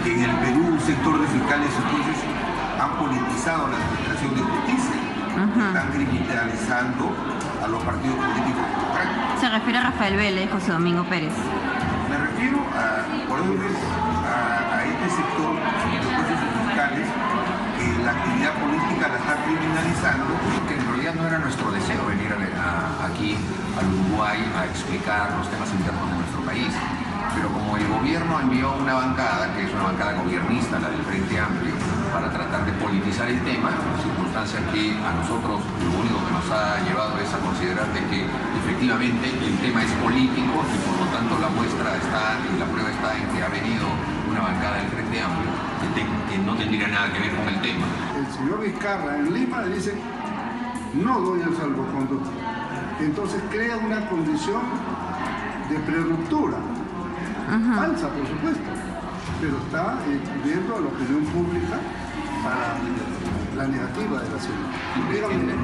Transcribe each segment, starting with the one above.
que en el Perú un sector de fiscales y jueces han politizado la administración de justicia, están criminalizando a los partidos políticos democráticos. Se refiere a Rafael Vélez, José Domingo Pérez. Me refiero a este sector de jueces y fiscales que la actividad política la está criminalizando. Que en realidad no era nuestro deseo venir aquí al Uruguay a explicar los temas internos de nuestro país. Pero como el gobierno envió una bancada, que es una bancada gobiernista, la del Frente Amplio, para tratar de politizar el tema, circunstancia que a nosotros lo único que nos ha llevado es a considerar de que efectivamente el tema es político y por lo tanto la muestra está y la prueba está en que ha venido una bancada del Frente Amplio que no tendría nada que ver con el tema. El señor Vizcarra en Lima dice: no doy el salvoconducto. Entonces crea una condición de preruptura. Falsa, por supuesto, pero está viendo a la opinión pública para la negativa de la ciudad. Díganme,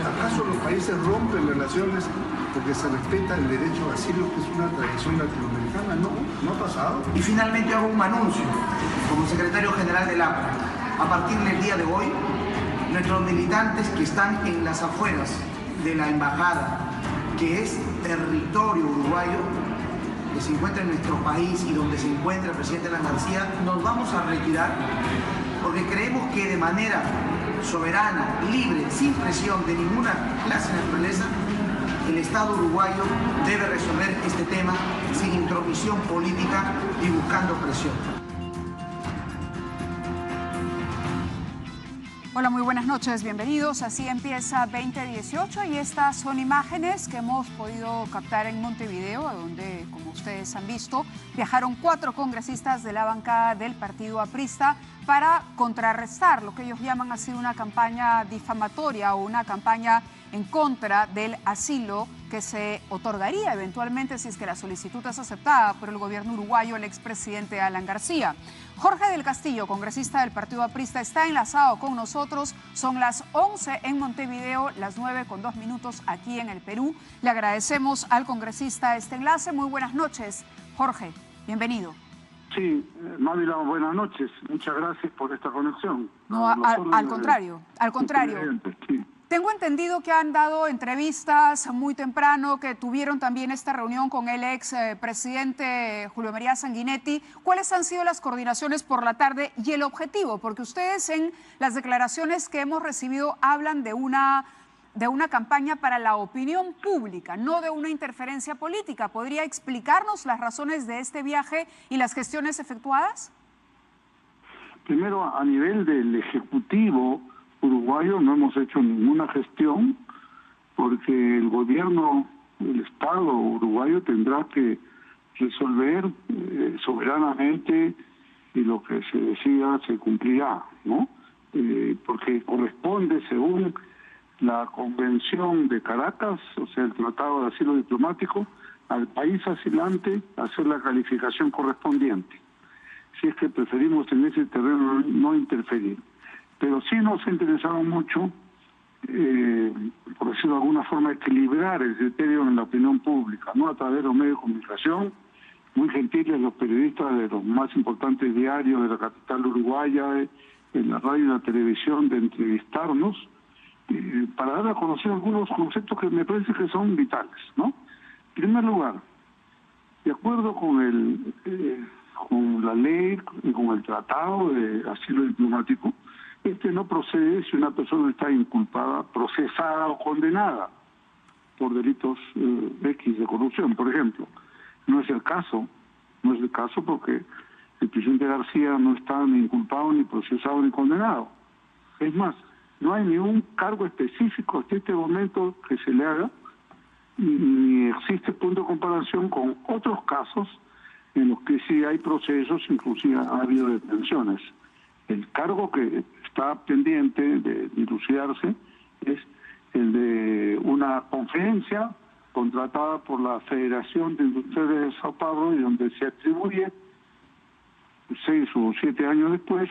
¿acaso los países rompen relaciones porque se respeta el derecho a asilo, que es una tradición latinoamericana? No, no ha pasado. Y finalmente hago un anuncio como secretario general del APRA. A partir del día de hoy, nuestros militantes que están en las afueras de la embajada, que es territorio uruguayo, que se encuentra en nuestro país y donde se encuentra el presidente Alan García, nos vamos a retirar porque creemos que de manera soberana, libre, sin presión de ninguna clase de naturaleza, el Estado uruguayo debe resolver este tema sin intromisión política y buscando presión. Hola, muy buenas noches, bienvenidos. Así empieza 2018 y estas son imágenes que hemos podido captar en Montevideo, a donde, como ustedes han visto, viajaron 4 congresistas de la bancada del partido aprista para contrarrestar lo que ellos llaman ha sido una campaña difamatoria o una campaña en contra del asilo que se otorgaría eventualmente si es que la solicitud es aceptada por el gobierno uruguayo, el expresidente Alan García. Jorge del Castillo, congresista del partido aprista, está enlazado con nosotros. Son las 11 en Montevideo, las 9:02 aquí en el Perú. Le agradecemos al congresista este enlace. Muy buenas noches, Jorge. Bienvenido. Sí, Mávila, buenas noches. Muchas gracias por esta conexión. No, al contrario. Sí. Tengo entendido que han dado entrevistas muy temprano, que tuvieron también esta reunión con el ex presidente Julio María Sanguinetti. ¿Cuáles han sido las coordinaciones por la tarde y el objetivo? Porque ustedes en las declaraciones que hemos recibido hablan de una campaña para la opinión pública, no de una interferencia política. ¿Podría explicarnos las razones de este viaje y las gestiones efectuadas? Primero, a nivel del Ejecutivo uruguayo no hemos hecho ninguna gestión porque el gobierno, el Estado uruguayo tendrá que resolver soberanamente y lo que se decida se cumplirá, ¿no? Porque corresponde, según la Convención de Caracas, o sea, el Tratado de Asilo Diplomático, al país asilante hacer la calificación correspondiente. Si es que preferimos en ese terreno no interferir. Pero sí nos ha interesado mucho, por decirlo de alguna forma, equilibrar el criterio en la opinión pública, ¿no? A través de los medios de comunicación, muy gentiles los periodistas de los más importantes diarios de la capital uruguaya, en la radio y la televisión, de entrevistarnos, para dar a conocer algunos conceptos que me parece que son vitales, ¿no? En primer lugar, de acuerdo con la ley y con el tratado de asilo diplomático, no procede si una persona está inculpada, procesada o condenada por delitos X de corrupción, por ejemplo. No es el caso porque el presidente García no está ni inculpado, ni procesado, ni condenado. Es más, no hay ningún cargo específico hasta este momento que se le haga, ni existe punto de comparación con otros casos en los que sí hay procesos, inclusive ha habido detenciones. El cargo que está pendiente de dilucidarse es el de una conferencia contratada por la Federación de Industriales de Sao Paulo y donde se atribuye 6 o 7 años después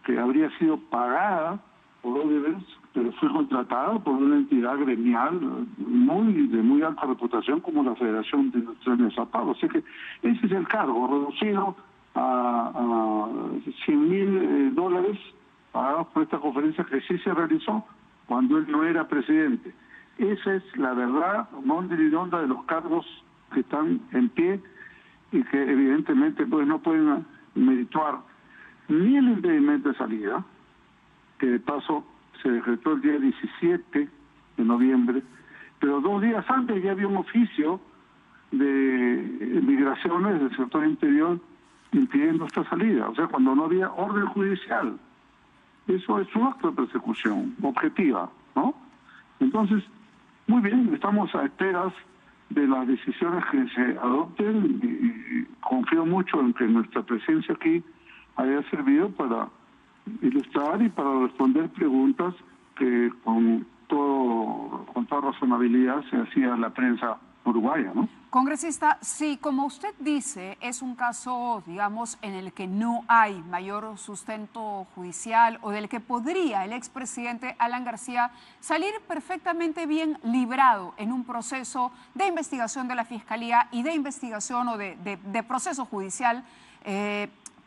que habría sido pagada por Odebrecht, pero fue contratada por una entidad gremial de muy alta reputación como la Federación de Industriales de Sao Paulo. Así que ese es el cargo, reducido a $100.000 pagados por esta conferencia que sí se realizó cuando él no era presidente. Esa es la verdad, monda y redonda, de los cargos que están en pie y que evidentemente pues no pueden merituar ni el impedimento de salida, que de paso se decretó el día 17 de noviembre, pero 2 días antes ya había un oficio de migraciones del sector interior impidiendo esta salida, o sea, cuando no había orden judicial. Eso es un acto de persecución objetiva, ¿no? Entonces, muy bien, estamos a esperas de las decisiones que se adopten y confío mucho en que nuestra presencia aquí haya servido para ilustrar y para responder preguntas que con toda razonabilidad se hacía la prensa uruguaya, ¿no? Congresista, si como usted dice es un caso, digamos, en el que no hay mayor sustento judicial o del que podría el expresidente Alan García salir perfectamente bien librado en un proceso de investigación de la Fiscalía y de investigación o de proceso judicial,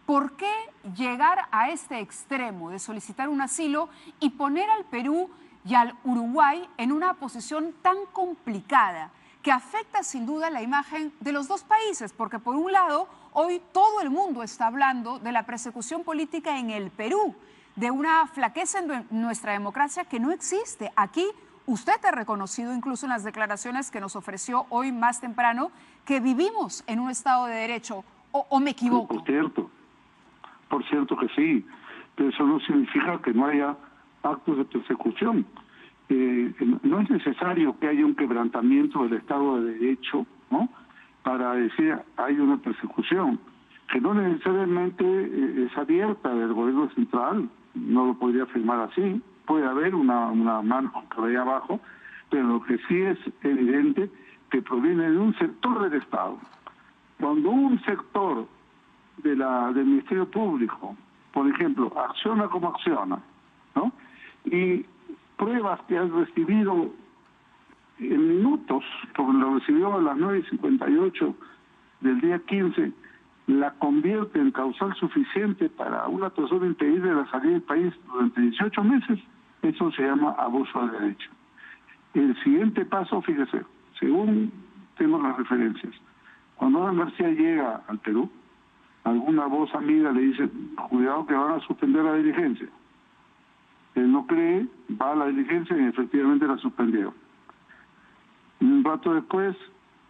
¿por qué llegar a este extremo de solicitar un asilo y poner al Perú y al Uruguay en una posición tan complicada que afecta sin duda la imagen de los dos países? Porque por un lado, hoy todo el mundo está hablando de la persecución política en el Perú, de una flaqueza en nuestra democracia que no existe. Aquí usted ha reconocido, incluso en las declaraciones que nos ofreció hoy más temprano, que vivimos en un Estado de Derecho, ¿o me equivoco? Por cierto que sí, pero eso no significa que no haya actos de persecución. No es necesario que haya un quebrantamiento del Estado de Derecho, ¿no?, para decir hay una persecución, que no necesariamente es abierta del gobierno central, no lo podría afirmar así, puede haber una mano por ahí abajo, pero lo que sí es evidente que proviene de un sector del Estado. Cuando un sector del Ministerio Público, por ejemplo, acciona como acciona, ¿no?, y pruebas que has recibido en minutos, porque lo recibió a las 9:58 del día 15, la convierte en causal suficiente para una persona impedirle la salida del país durante 18 meses, eso se llama abuso de derecho. El siguiente paso, fíjese, según tengo las referencias, cuando Alan García llega al Perú, alguna voz amiga le dice, cuidado que van a suspender la diligencia. Él no cree, va a la diligencia y efectivamente la suspendieron. Un rato después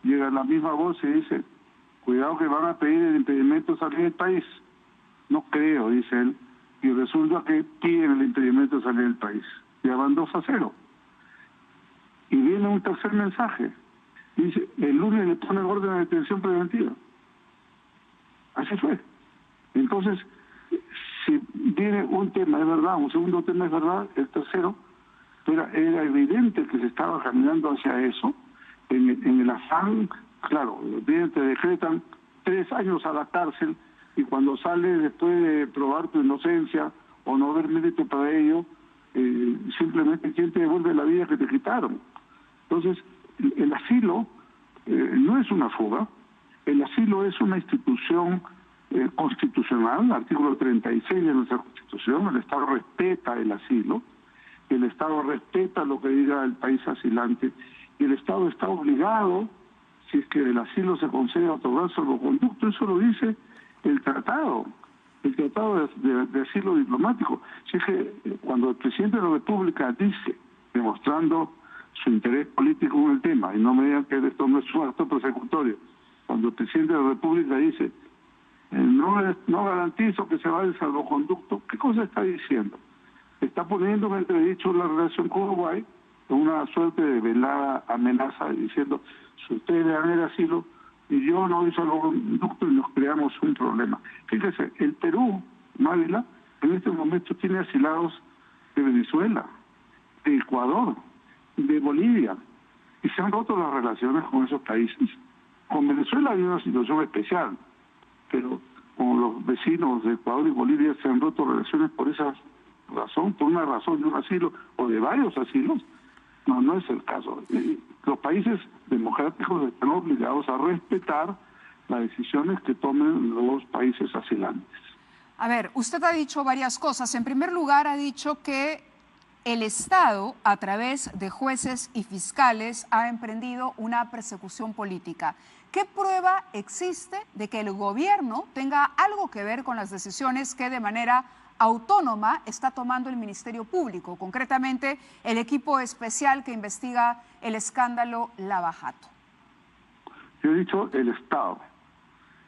llega la misma voz y dice, cuidado que van a pedir el impedimento de salir del país. No creo, dice él, y resulta que piden el impedimento de salir del país. Ya van 2-0. Y viene un tercer mensaje. Dice, el lunes le ponen orden de detención preventiva. Así fue. Entonces, si viene un tema es verdad, un segundo tema es verdad, el tercero, pero era evidente que se estaba caminando hacia eso, en el afán, claro, te decretan 3 años a la cárcel y cuando sales después de probar tu inocencia o no haber mérito para ello, simplemente ¿quién te devuelve la vida que te quitaron? Entonces, el asilo no es una fuga, el asilo es una institución constitucional, artículo 36 de nuestra Constitución, el Estado respeta el asilo, el Estado respeta lo que diga el país asilante, y el Estado está obligado, si es que el asilo se concede, a otorgar salvoconducto. Eso lo dice el tratado de asilo diplomático. Si es que cuando el presidente de la República dice, demostrando su interés político en el tema, y no me digan que esto no es un acto persecutorio, cuando el presidente de la República dice, no garantizo que se vaya el salvoconducto, ¿qué cosa está diciendo? Está poniendo en entredicho la relación con Uruguay, una suerte de velada amenaza, diciendo, si ustedes le dan el asilo y yo no doy salvoconducto y nos creamos un problema. Fíjese, el Perú, Mávila, en este momento tiene asilados de Venezuela, de Ecuador, de Bolivia, y se han roto las relaciones con esos países. Con Venezuela hay una situación especial, pero con los vecinos de Ecuador y Bolivia se han roto relaciones por esa razón, por una razón de un asilo o de varios asilos. No es el caso. Los países democráticos están obligados a respetar las decisiones que tomen los países asilantes. A ver, usted ha dicho varias cosas. En primer lugar, ha dicho que el Estado, a través de jueces y fiscales, ha emprendido una persecución política. ¿Qué prueba existe de que el gobierno tenga algo que ver con las decisiones que de manera autónoma está tomando el Ministerio Público, concretamente el equipo especial que investiga el escándalo Lava Jato? Yo he dicho el Estado,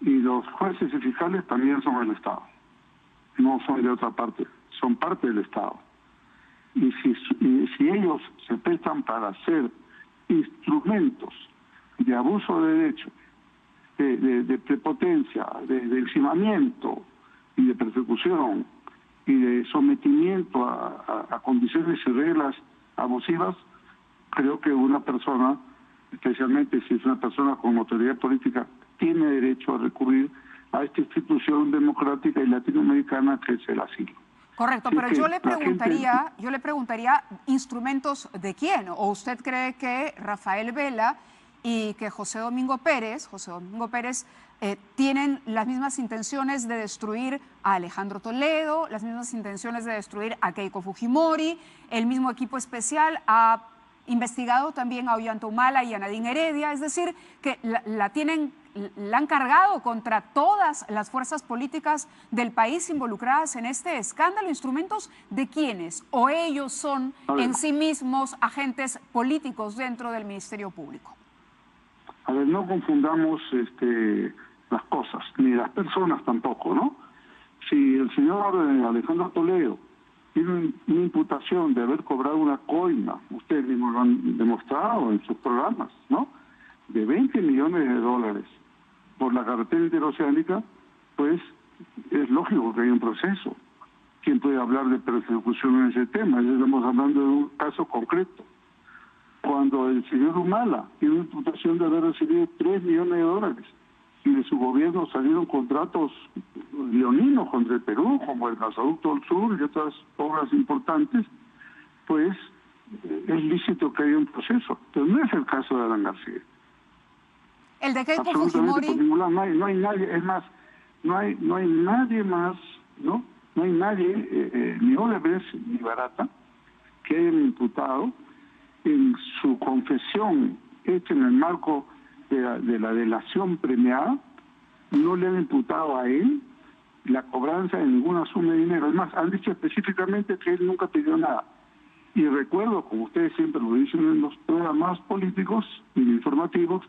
y los jueces y fiscales también son el Estado, no son de otra parte, son parte del Estado. Y si ellos se prestan para hacer instrumentos de abuso de derecho, de prepotencia, de encimamiento y de persecución y de sometimiento a condiciones y reglas abusivas, creo que una persona, especialmente si es una persona con autoridad política, tiene derecho a recurrir a esta institución democrática y latinoamericana que es el asilo. Correcto, pero yo le preguntaría, ¿instrumentos de quién? ¿O usted cree que Rafael Vela y que José Domingo Pérez tienen las mismas intenciones de destruir a Alejandro Toledo, las mismas intenciones de destruir a Keiko Fujimori? El mismo equipo especial ha investigado también a Ollanta Humala y a Nadine Heredia, es decir, que la han cargado contra todas las fuerzas políticas del país involucradas en este escándalo. ¿Instrumentos de quiénes? ¿O ellos son en sí mismos agentes políticos dentro del Ministerio Público? A ver, no confundamos las cosas, ni las personas tampoco, ¿no? Si el señor Alejandro Toledo tiene una imputación de haber cobrado una coima, ustedes mismos lo han demostrado en sus programas, ¿no?, de $20 millones por la carretera interoceánica, pues es lógico que haya un proceso. ¿Quién puede hablar de persecución en ese tema? Estamos hablando de un caso concreto. Cuando el señor Humala tiene una imputación de haber recibido $3 millones y de su gobierno salieron contratos leoninos contra el Perú, como el Gasoducto del Sur y otras obras importantes, pues es lícito que haya un proceso. Pero no es el caso de Alan García. El de Keiko Fujimori. No hay nadie, es más, no hay nadie más, ¿no? No hay nadie, ni Odebrecht ni Barata, que hayan imputado en su confesión hecha en el marco de la delación premiada, no le han imputado a él la cobranza de ninguna suma de dinero. Es más, han dicho específicamente que él nunca pidió nada. Y recuerdo, como ustedes siempre lo dicen en los programas políticos y informativos,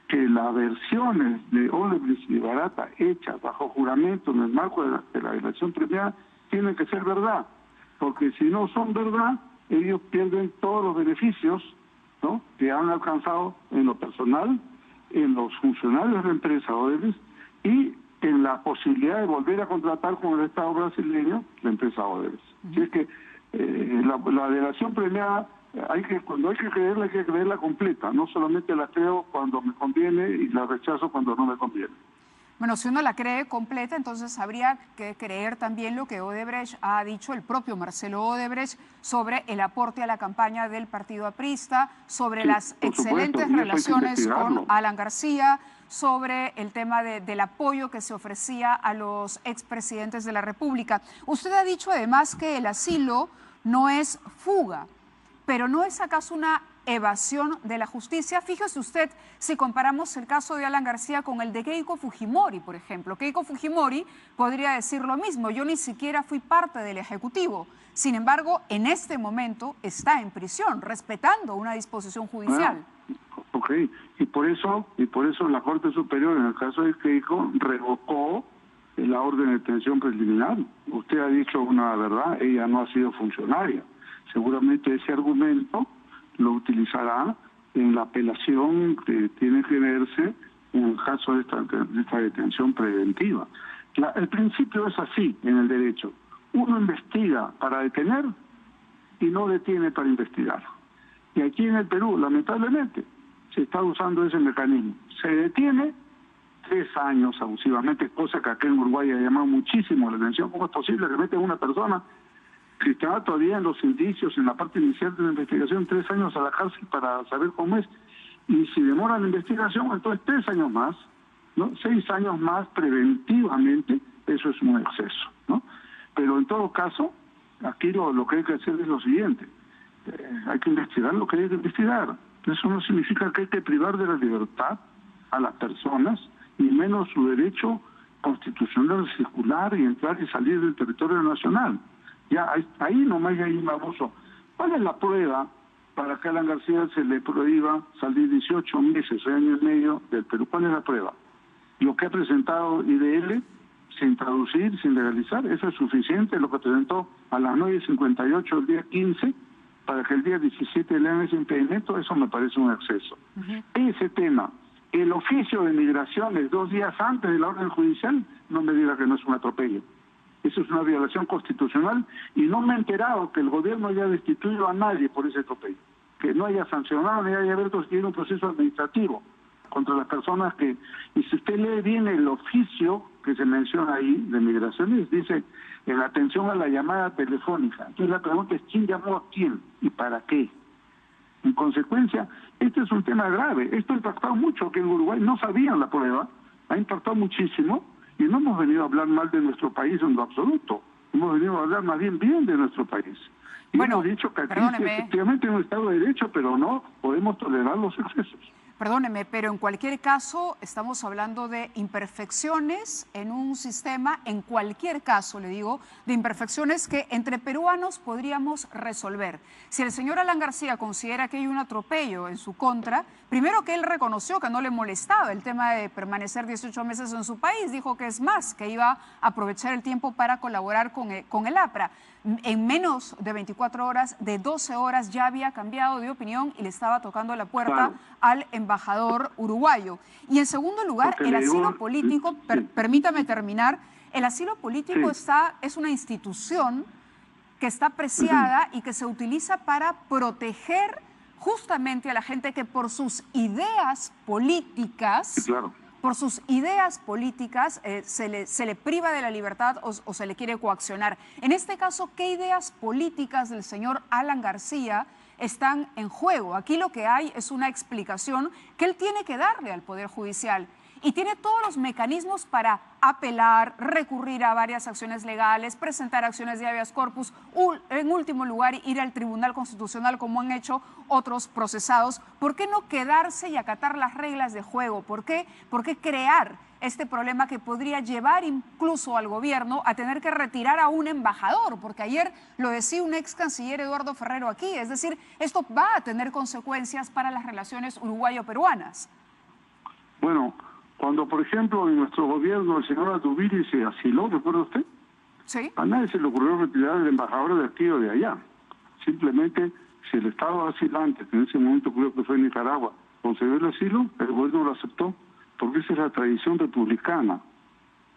que las versiones de Odebrecht y Barata hechas bajo juramento en el marco de la delación premiada tienen que ser verdad, porque si no son verdad, ellos pierden todos los beneficios, ¿no?, que han alcanzado en lo personal, en los funcionarios de la empresa Odebrecht y en la posibilidad de volver a contratar con el Estado brasileño la empresa Odebrecht. Así es que la delación premiada, cuando hay que creerla completa, no solamente la creo cuando me conviene y la rechazo cuando no me conviene. Bueno, si uno la cree completa, entonces habría que creer también lo que Odebrecht ha dicho, el propio Marcelo Odebrecht, sobre el aporte a la campaña del partido aprista, sobre las excelentes relaciones con Alan García, sobre el tema del apoyo que se ofrecía a los expresidentes de la República. Usted ha dicho además que el asilo no es fuga, pero ¿no es acaso una evasión de la justicia? Fíjese usted, si comparamos el caso de Alan García con el de Keiko Fujimori, por ejemplo. Keiko Fujimori podría decir lo mismo: yo ni siquiera fui parte del Ejecutivo. Sin embargo, en este momento está en prisión, respetando una disposición judicial. Ok, y por eso la Corte Superior, en el caso de Keiko, revocó la orden de detención preliminar. Usted ha dicho una verdad, ella no ha sido funcionaria. Seguramente ese argumento lo utilizará en la apelación que tiene que verse en el caso de esta detención preventiva. El principio es así en el derecho: uno investiga para detener y no detiene para investigar. Y aquí en el Perú, lamentablemente, se está usando ese mecanismo. Se detiene 3 años abusivamente, cosa que acá en Uruguay ha llamado muchísimo la atención. ¿Cómo es posible que meten a una persona que está todavía en los indicios, en la parte inicial de la investigación, 3 años a la cárcel para saber cómo es? Y si demora la investigación, entonces 3 años más, ¿no? 6 años más preventivamente, eso es un exceso, ¿no? Pero en todo caso, aquí lo que hay que hacer es lo siguiente. Hay que investigar lo que hay que investigar. Eso no significa que hay que privar de la libertad a las personas, ni menos su derecho constitucional de circular y entrar y salir del territorio nacional. Ya ahí nomás ya hay un abuso. ¿Cuál es la prueba para que a Alan García se le prohíba salir 18 meses, año y medio del Perú? ¿Cuál es la prueba? Lo que ha presentado IDL, sin traducir, sin legalizar, eso es suficiente. Lo que presentó a las 9:58 el día 15, para que el día 17 le hagan ese impedimento, eso me parece un exceso. Ese tema, el oficio de migraciones 2 días antes de la orden judicial, no me diga que no es un atropello. Eso es una violación constitucional y no me he enterado que el gobierno haya destituido a nadie por ese atropello, que no haya sancionado ni haya abierto siquiera un proceso administrativo contra las personas que... Y si usted lee bien el oficio que se menciona ahí de migraciones, dice en atención a la llamada telefónica. Entonces la pregunta es ¿quién llamó a quién y para qué? En consecuencia, este es un tema grave. Esto ha impactado mucho, que en Uruguay no sabían la prueba, ha impactado muchísimo y no hemos venido a hablar mal de nuestro país en lo absoluto. Hemos venido a hablar más bien de nuestro país. Y hemos dicho que aquí efectivamente es un Estado de Derecho, pero no podemos tolerar los excesos. Perdóneme, pero en cualquier caso estamos hablando de imperfecciones en un sistema, en cualquier caso, le digo, de imperfecciones que entre peruanos podríamos resolver. Si el señor Alan García considera que hay un atropello en su contra, primero que él reconoció que no le molestaba el tema de permanecer 18 meses en su país, dijo que es más, que iba a aprovechar el tiempo para colaborar con el APRA. En menos de 24 horas, de 12 horas, ya había cambiado de opinión y le estaba tocando la puerta al embajador uruguayo. Y en segundo lugar, el asilo político, permítame terminar, el asilo político es una institución que está apreciada y que se utiliza para proteger justamente a la gente que por sus ideas políticas... Por sus ideas políticas se le priva de la libertad o se le quiere coaccionar. En este caso, ¿qué ideas políticas del señor Alan García están en juego? Aquí lo que hay es una explicación que él tiene que darle al Poder Judicial y tiene todos los mecanismos para apelar, recurrir a varias acciones legales, presentar acciones de habeas corpus, en último lugar ir al Tribunal Constitucional como han hecho otros procesados. ¿Por qué no quedarse y acatar las reglas de juego? ¿Por qué crear este problema que podría llevar incluso al gobierno a tener que retirar a un embajador? Porque ayer lo decía un ex canciller Eduardo Ferrero aquí, es decir, esto va a tener consecuencias para las relaciones uruguayo-peruanas. Bueno, cuando, por ejemplo, en nuestro gobierno el señor Adubiri se asiló, ¿recuerda usted? Sí. A nadie se le ocurrió retirar al embajador de aquí o de allá. Simplemente, si el Estado asilante, que en ese momento creo que fue en Nicaragua, concedió el asilo, el gobierno lo aceptó, porque esa es la tradición republicana.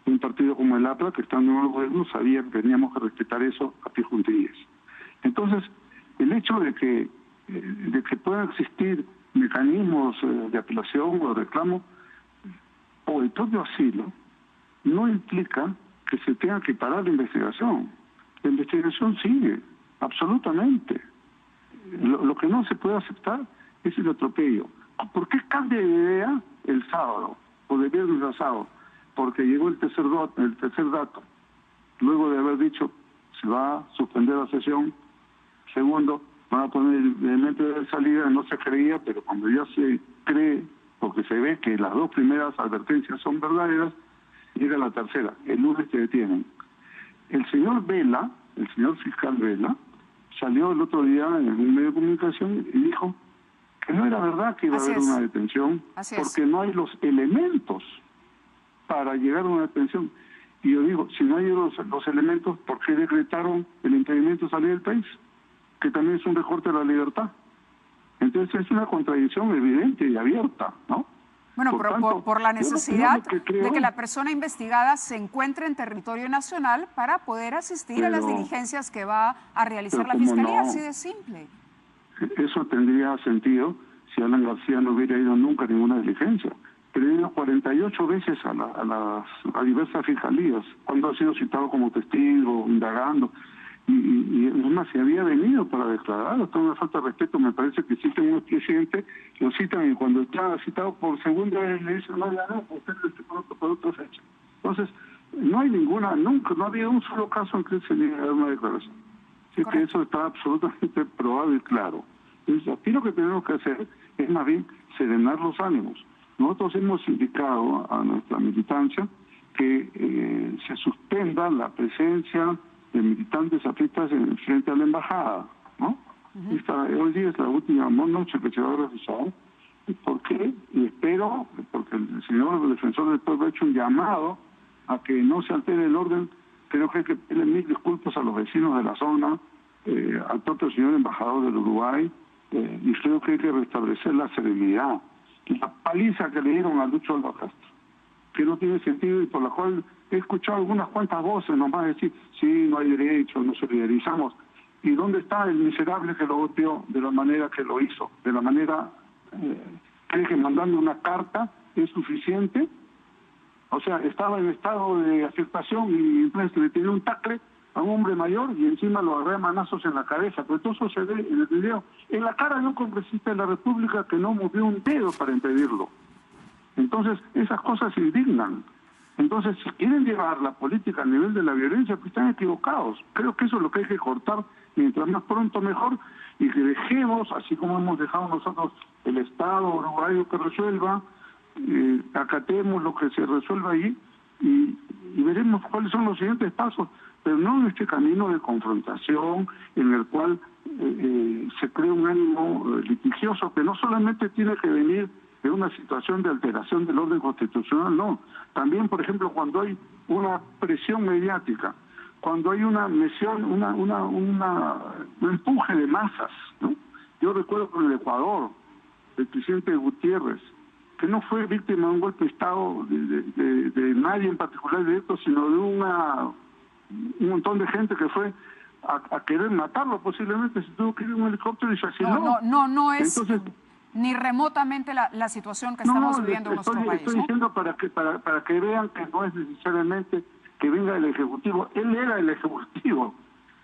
Un partido como el APRA, que estando en el gobierno, sabía que teníamos que respetar eso a pie juntillas. Entonces, el hecho de que puedan existir mecanismos de apelación o de reclamo, o el propio asilo, no implica que se tenga que parar la investigación. La investigación sigue, absolutamente. Lo que no se puede aceptar es el atropello. ¿Por qué cambia de idea el sábado, o de viernes a sábado? Porque llegó el tercer dato. Luego de haber dicho, se va a suspender la sesión. Segundo, van a poner el elemento de salida, no se creía, pero cuando ya se cree, porque se ve que las 2 primeras advertencias son verdaderas, llega la tercera. El lunes te detienen. El señor Vela, el señor fiscal Vela, salió el otro día en un medio de comunicación y dijo que no era verdad que iba a haber una detención, porque no hay los elementos para llegar a una detención. Y yo digo, si no hay los elementos, ¿por qué decretaron el impedimento de salir del país? Que también es un recorte de la libertad. Entonces es una contradicción evidente y abierta, ¿no? Bueno, por la necesidad de que la persona investigada se encuentre en territorio nacional para poder asistir a las diligencias que va a realizar la Fiscalía, así de simple. Eso tendría sentido si Alan García no hubiera ido nunca a ninguna diligencia. Pero he ido 48 veces a diversas fiscalías, cuando ha sido citado como testigo, indagando. Y además se había venido para declarar, hasta una falta de respeto. Me parece que citan a un presidente, lo citan y cuando está citado por segunda vez le dicen, no, usted por otra fecha. Entonces, No hay ninguna, nunca, no ha habido un solo caso en que se niegue a dar una declaración. Así que eso está absolutamente probado y claro. Entonces, aquí lo que tenemos que hacer es más bien serenar los ánimos. Nosotros hemos indicado a nuestra militancia que se suspenda la presencia de militantes afectas frente a la embajada, ¿no? Hoy día es la última noche que se va a realizar. ¿Por qué? Y espero, porque el señor defensor del pueblo ha hecho un llamado a que no se altere el orden. Creo que hay que pedirle mil disculpas a los vecinos de la zona, al propio señor embajador del Uruguay, y creo que hay que restablecer la serenidad. La paliza que le dieron a Lucho Alba Castro, que no tiene sentido y por la cual he escuchado algunas cuantas voces nomás decir, sí, no hay derecho, nos solidarizamos. ¿Y dónde está el miserable que lo golpeó de la manera que lo hizo? De la manera, cree que mandando una carta es suficiente. O sea, estaba en estado de afectación y entonces le tiró un tacle a un hombre mayor y encima lo agarré a manazos en la cabeza. Pero todo eso se ve en el video. En la cara de un congresista de la República que no movió un dedo para impedirlo. Entonces, esas cosas se indignan. Entonces, si quieren llevar la política al nivel de la violencia, pues están equivocados. Creo que eso es lo que hay que cortar, mientras más pronto mejor, y que dejemos, así como hemos dejado nosotros el Estado uruguayo que resuelva, acatemos lo que se resuelva ahí y veremos cuáles son los siguientes pasos, pero no en este camino de confrontación en el cual se crea un ánimo litigioso que no solamente tiene que venir de una situación de alteración del orden constitucional, no. También, por ejemplo, cuando hay una presión mediática, cuando hay una misión, un empuje de masas, ¿no? Yo recuerdo con el Ecuador, el presidente Gutiérrez, que no fue víctima de un golpe de Estado de nadie en particular directo, sino de un montón de gente que fue a querer matarlo posiblemente, se tuvo que ir en un helicóptero y se asesinó. No es... Entonces, ni remotamente la situación que estamos viviendo en nuestro país. Estoy diciendo para que vean que no es necesariamente que venga el Ejecutivo. Él era el Ejecutivo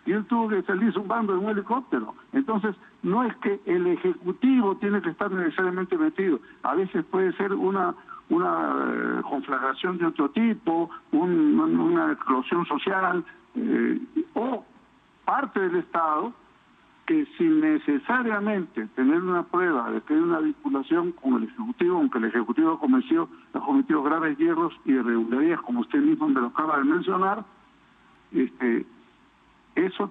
y él tuvo que salir zumbando en un helicóptero. Entonces, no es que el Ejecutivo tiene que estar necesariamente metido. A veces puede ser una conflagración de otro tipo, una explosión social, o parte del Estado que sin necesariamente tener una prueba de que hay una vinculación con el Ejecutivo, aunque el Ejecutivo ha cometido graves hierros y irregularidades, como usted mismo me lo acaba de mencionar,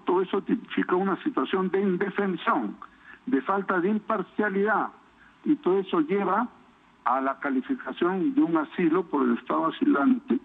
todo eso tipifica una situación de indefensión, de falta de imparcialidad, y todo eso lleva a la calificación de un asilo por el Estado asilante,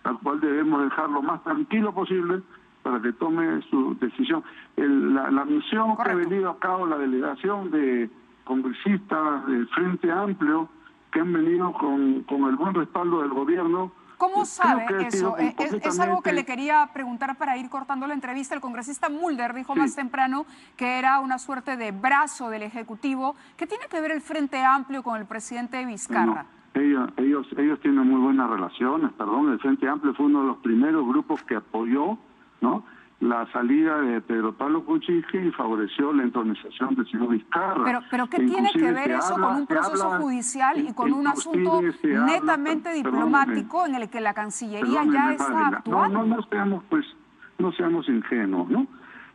al cual debemos dejar lo más tranquilo posible para que tome su decisión. La misión Correcto. que ha venido a cabo la delegación de congresistas del Frente Amplio, que han venido con el buen respaldo del gobierno. ¿Cómo sabe eso? completamente... Es algo que le quería preguntar para ir cortando la entrevista. El congresista Mulder dijo más temprano que era una suerte de brazo del Ejecutivo. ¿Qué tiene que ver el Frente Amplio con el presidente Vizcarra? No, ellos tienen muy buenas relaciones. El Frente Amplio fue uno de los primeros grupos que apoyó, ¿no?, la salida de Pedro Pablo Kuczynski y favoreció la entronización del señor Vizcarra. Pero ¿qué tiene que ver eso con un proceso judicial y con un asunto netamente diplomático en el que la Cancillería ya está actuando? No seamos ingenuos, ¿no?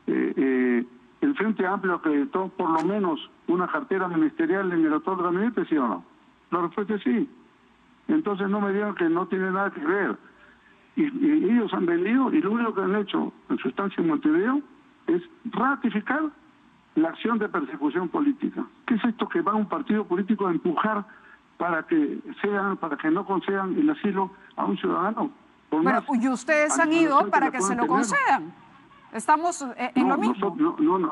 El Frente Amplio acreditó por lo menos una cartera ministerial en el actual gabinete, ¿sí o no? La respuesta es sí. Entonces no me digan que no tiene nada que ver. Y ellos han venido y lo único que han hecho en su estancia en Montevideo es ratificar la acción de persecución política. ¿Qué es esto que va a un partido político a empujar para que no concedan el asilo a un ciudadano? Y ustedes han ido para que se lo concedan. Estamos en lo mismo.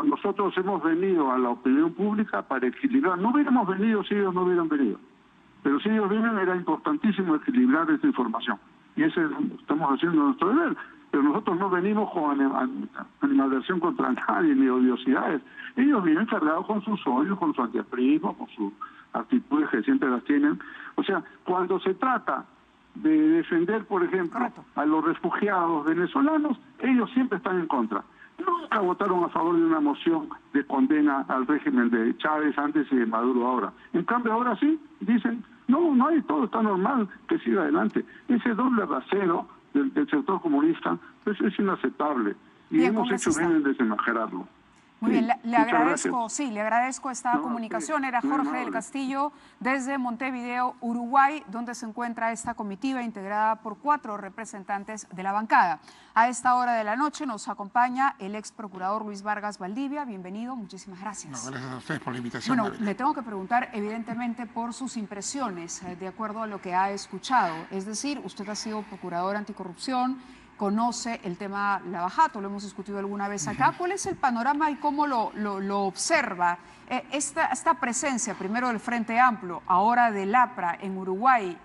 Nosotros hemos venido a la opinión pública para equilibrar. No hubiéramos venido si ellos no hubieran venido. Pero si ellos vienen, era importantísimo equilibrar esta información. Y ese estamos haciendo nuestro deber. Pero nosotros no venimos con animadversión contra nadie, ni odiosidades. Ellos vienen cargados con sus odios, con su antiaprismo, con sus actitudes que siempre las tienen. O sea, cuando se trata de defender, por ejemplo, a los refugiados venezolanos, ellos siempre están en contra. Nunca votaron a favor de una moción de condena al régimen de Chávez antes y de Maduro ahora. En cambio, ahora sí, dicen, no hay, todo está normal, que siga adelante. Ese doble rasero del sector comunista, pues es inaceptable. Y Bien, hemos hecho bien en desenmascararlo. Muy bien, le muchas agradezco, gracias. sí, le agradezco esta comunicación. Era muy Jorge del amable. Castillo desde Montevideo, Uruguay, donde se encuentra esta comitiva integrada por 4 representantes de la bancada. A esta hora de la noche nos acompaña el ex procurador Luis Vargas Valdivia. Bienvenido, muchísimas gracias. No, gracias a ustedes por la invitación. Bueno, le tengo que preguntar evidentemente por sus impresiones de acuerdo a lo que ha escuchado. Es decir, usted ha sido procurador anticorrupción, conoce el tema Lavajato, lo hemos discutido alguna vez acá. ¿Cuál es el panorama y cómo lo observa esta presencia, primero del Frente Amplio, ahora del APRA en Uruguay,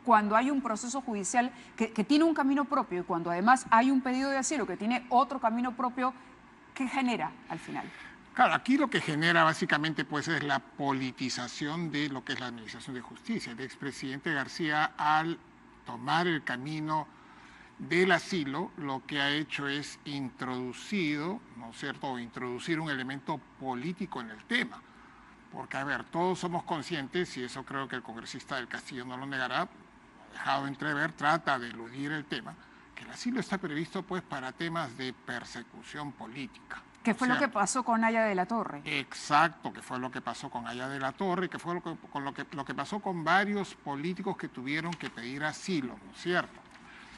cuando hay un proceso judicial que tiene un camino propio y cuando además hay un pedido de asilo que tiene otro camino propio? ¿Qué genera al final? Claro, aquí lo que genera básicamente pues es la politización de lo que es la administración de justicia. El expresidente García, al tomar el camino del asilo, lo que ha hecho es introducir un elemento político en el tema. Porque, a ver, todos somos conscientes, y eso creo que el congresista del Castillo no lo negará, lo ha dejado entrever, trata de eludir el tema, que el asilo está previsto pues para temas de persecución política. ¿Qué fue lo que pasó con Aya de la Torre? Exacto, que fue lo que pasó con Aya de la Torre, que fue lo que pasó con varios políticos que tuvieron que pedir asilo, ¿no es cierto?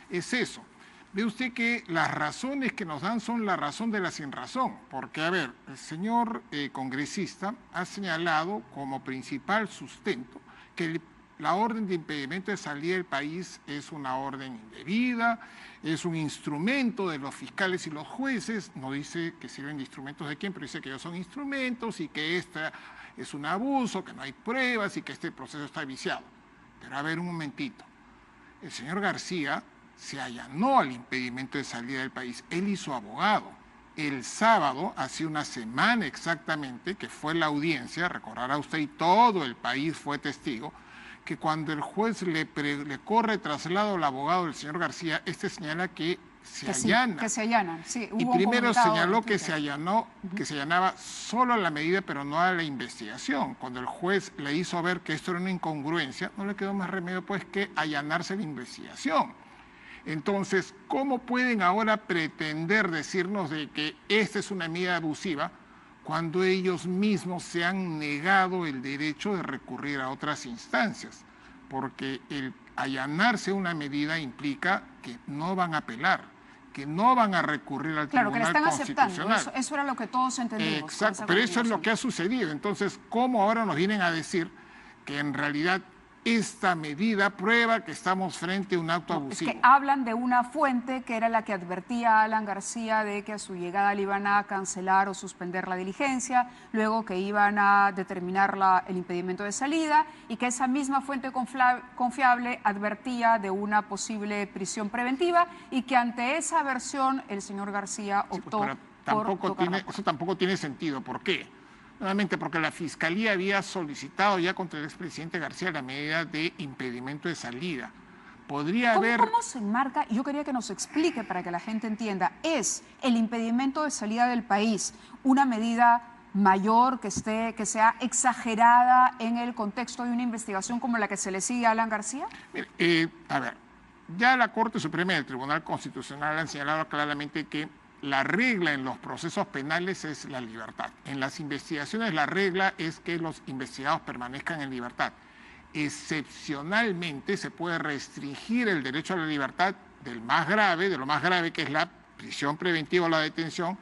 Es eso. Ve usted que las razones que nos dan son la razón de la sinrazón, porque, a ver, el señor congresista ha señalado como principal sustento que la orden de impedimento de salida del país es una orden indebida, es un instrumento de los fiscales y los jueces, no dice que sirven de instrumentos de quién, pero dice que ellos son instrumentos y que esta es un abuso, que no hay pruebas y que este proceso está viciado. Pero a ver un momentito, el señor García se allanó al impedimento de salida del país, él y su abogado. El sábado, hace una semana exactamente, que fue la audiencia, recordará usted y todo el país fue testigo, que cuando el juez le corre traslado al abogado del señor García, este señala que se allana. Que se allanan, sí. Y primero señaló que se allanaba solo a la medida, pero no a la investigación. Cuando el juez le hizo ver que esto era una incongruencia, no le quedó más remedio pues que allanarse la investigación. Entonces, ¿cómo pueden ahora pretender decirnos de que esta es una medida abusiva cuando ellos mismos se han negado el derecho de recurrir a otras instancias? Porque el allanarse una medida implica que no van a apelar, que no van a recurrir al Tribunal Constitucional. Claro, que le están aceptando, eso era lo que todos entendimos. Exacto, pero eso es lo que ha sucedido. Entonces, ¿cómo ahora nos vienen a decir que en realidad esta medida prueba que estamos frente a un acto abusivo? Es que hablan de una fuente que era la que advertía a Alan García de que a su llegada le iban a cancelar o suspender la diligencia, luego que iban a determinar el impedimento de salida y que esa misma fuente confiable advertía de una posible prisión preventiva y que ante esa versión el señor García optó eso tampoco tiene sentido. ¿Por qué? Nuevamente porque la Fiscalía había solicitado ya contra el expresidente García la medida de impedimento de salida. ¿Cómo se enmarca? Yo quería que nos explique para que la gente entienda. ¿Es el impedimento de salida del país una medida mayor que sea exagerada en el contexto de una investigación como la que se le sigue a Alan García? Mire, a ver, ya la Corte Suprema y el Tribunal Constitucional han señalado claramente que la regla en los procesos penales es la libertad. En las investigaciones la regla es que los investigados permanezcan en libertad. Excepcionalmente se puede restringir el derecho a la libertad de lo más grave que es la prisión preventiva o la detención,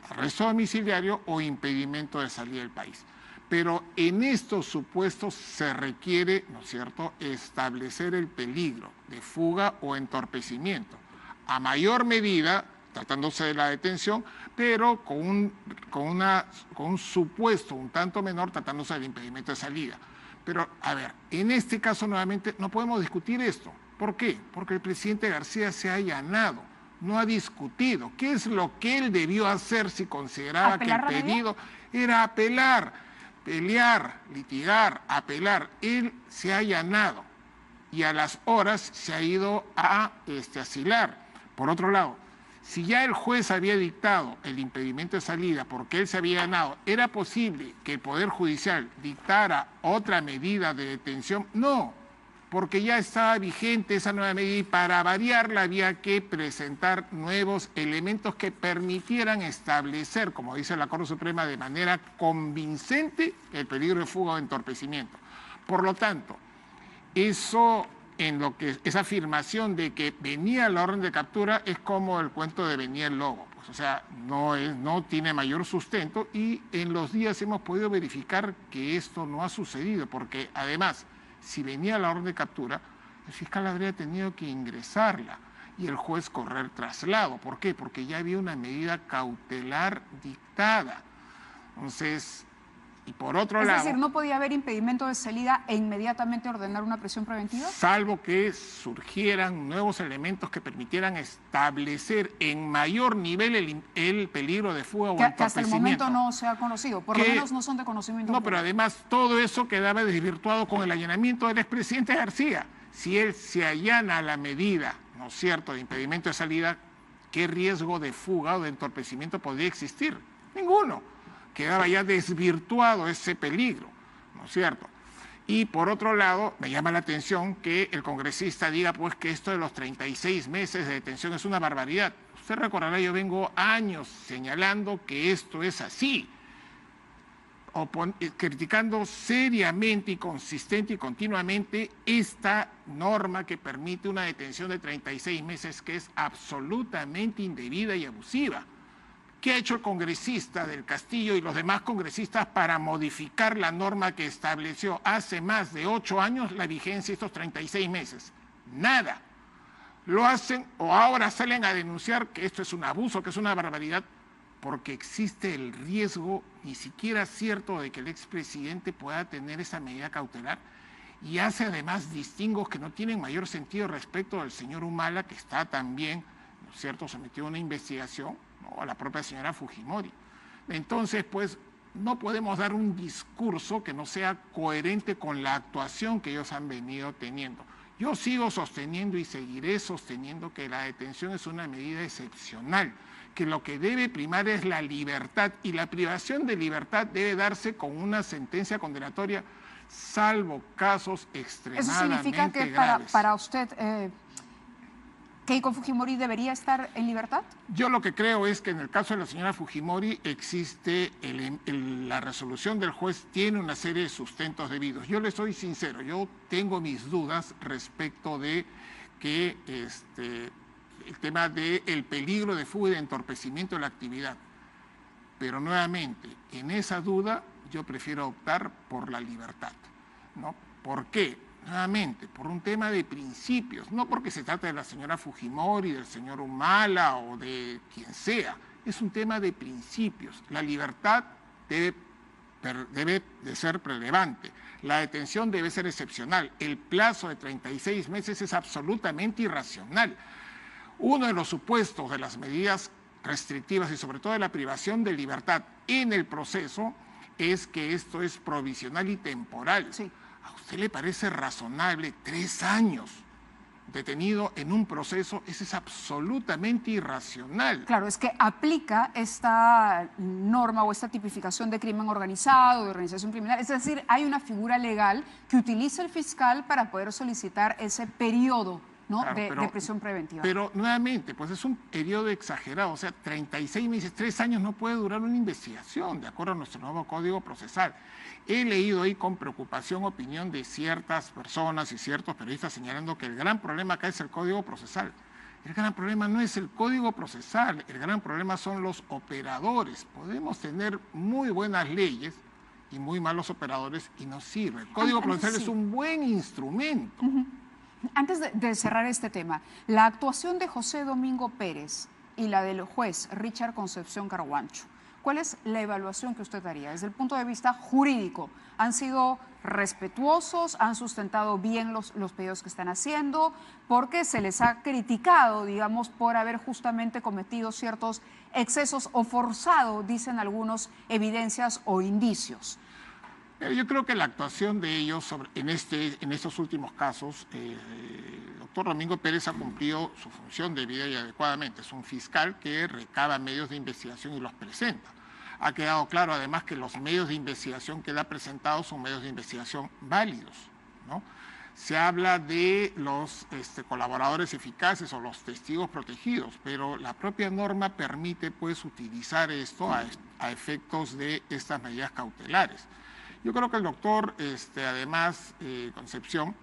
arresto domiciliario o impedimento de salida del país. Pero en estos supuestos se requiere, ¿no es cierto?, establecer el peligro de fuga o entorpecimiento. A mayor medida, tratándose de la detención, pero con un supuesto un tanto menor tratándose del impedimento de salida. Pero, a ver, en este caso nuevamente no podemos discutir esto. ¿Por qué? Porque el presidente García se ha allanado, no ha discutido. ¿Qué es lo que él debió hacer si consideraba que el pedido era apelar, pelear, litigar, apelar? Él se ha allanado y a las horas se ha ido a asilar. Por otro lado, si ya el juez había dictado el impedimento de salida porque él se había ganado, ¿era posible que el Poder Judicial dictara otra medida de detención? No, porque ya estaba vigente esa nueva medida y para variarla había que presentar nuevos elementos que permitieran establecer, como dice la Corte Suprema, de manera convincente el peligro de fuga o entorpecimiento. Por lo tanto, esa afirmación de que venía la orden de captura es como el cuento de venía el lobo. Pues, o sea, no tiene mayor sustento y en los días hemos podido verificar que esto no ha sucedido, porque además, si venía la orden de captura, el fiscal habría tenido que ingresarla y el juez correr traslado. ¿Por qué? Porque ya había una medida cautelar dictada. Entonces, y por otro lado... Es decir, ¿no podía haber impedimento de salida e inmediatamente ordenar una prisión preventiva? Salvo que surgieran nuevos elementos que permitieran establecer en mayor nivel el peligro de fuga o entorpecimiento. Que hasta el momento no se ha conocido, por lo menos no son de conocimiento. No, pero además todo eso quedaba desvirtuado con el allanamiento del expresidente García. Si él se allana la medida, ¿no es cierto?, de impedimento de salida, ¿qué riesgo de fuga o de entorpecimiento podría existir? Ninguno. Quedaba ya desvirtuado ese peligro, ¿no es cierto? Y por otro lado, me llama la atención que el congresista diga pues que esto de los 36 meses de detención es una barbaridad. Usted recordará, yo vengo años señalando que esto es así, criticando seriamente y consistente y continuamente esta norma que permite una detención de 36 meses que es absolutamente indebida y abusiva. ¿Qué ha hecho el congresista del Castillo y los demás congresistas para modificar la norma que estableció hace más de 8 años la vigencia de estos 36 meses? Nada. Lo hacen o ahora salen a denunciar que esto es un abuso, que es una barbaridad, porque existe el riesgo, ni siquiera cierto, de que el expresidente pueda tener esa medida cautelar y hace además distingos que no tienen mayor sentido respecto al señor Humala, que está también, ¿no es cierto?, sometido a una investigación, o a la propia señora Fujimori. Entonces, pues, no podemos dar un discurso que no sea coherente con la actuación que ellos han venido teniendo. Yo sigo sosteniendo y seguiré sosteniendo que la detención es una medida excepcional, que lo que debe primar es la libertad y la privación de libertad debe darse con una sentencia condenatoria, salvo casos extremadamente graves. ¿Eso significa que para usted... ¿Keiko Fujimori debería estar en libertad? Yo lo que creo es que en el caso de la señora Fujimori existe, la resolución del juez tiene una serie de sustentos debidos. Yo le soy sincero, yo tengo mis dudas respecto de que el tema del peligro de fuga y de entorpecimiento de la actividad. Pero nuevamente, en esa duda yo prefiero optar por la libertad, ¿no? ¿Por qué? Nuevamente, por un tema de principios, no porque se trata de la señora Fujimori, del señor Humala o de quien sea, es un tema de principios. La libertad debe de ser relevante, la detención debe ser excepcional, el plazo de 36 meses es absolutamente irracional. Uno de los supuestos de las medidas restrictivas y sobre todo de la privación de libertad en el proceso es que esto es provisional y temporal. Sí. ¿A usted le parece razonable 3 años detenido en un proceso? Eso es absolutamente irracional. Claro, es que aplica esta norma o esta tipificación de crimen organizado, de organización criminal. Es decir, hay una figura legal que utiliza el fiscal para poder solicitar ese periodo, ¿no? Claro, de prisión preventiva. Pero nuevamente, pues es un periodo exagerado, o sea, 36 meses, 3 años no puede durar una investigación, de acuerdo a nuestro nuevo Código Procesal. He leído ahí con preocupación opinión de ciertas personas y ciertos periodistas señalando que el gran problema acá es el Código Procesal. El gran problema no es el Código Procesal, el gran problema son los operadores. Podemos tener muy buenas leyes y muy malos operadores y no sirve. El Código Procesal es un buen instrumento. Antes de cerrar este tema, la actuación de José Domingo Pérez y la del juez Richard Concepción Carhuancho, ¿cuál es la evaluación que usted haría desde el punto de vista jurídico? ¿Han sido respetuosos? ¿Han sustentado bien los pedidos que están haciendo? Porque se les ha criticado, digamos, por haber justamente cometido ciertos excesos o forzado, dicen algunos, evidencias o indicios. Yo creo que la actuación de ellos en estos últimos casos, el doctor Domingo Pérez ha cumplido su función debida y adecuadamente. Es un fiscal que recaba medios de investigación y los presenta. Ha quedado claro además que los medios de investigación que él ha presentado son medios de investigación válidos, ¿no? se habla de los colaboradores eficaces o los testigos protegidos, pero la propia norma permite pues utilizar esto a efectos de estas medidas cautelares. Yo creo que el doctor, además, Concepción,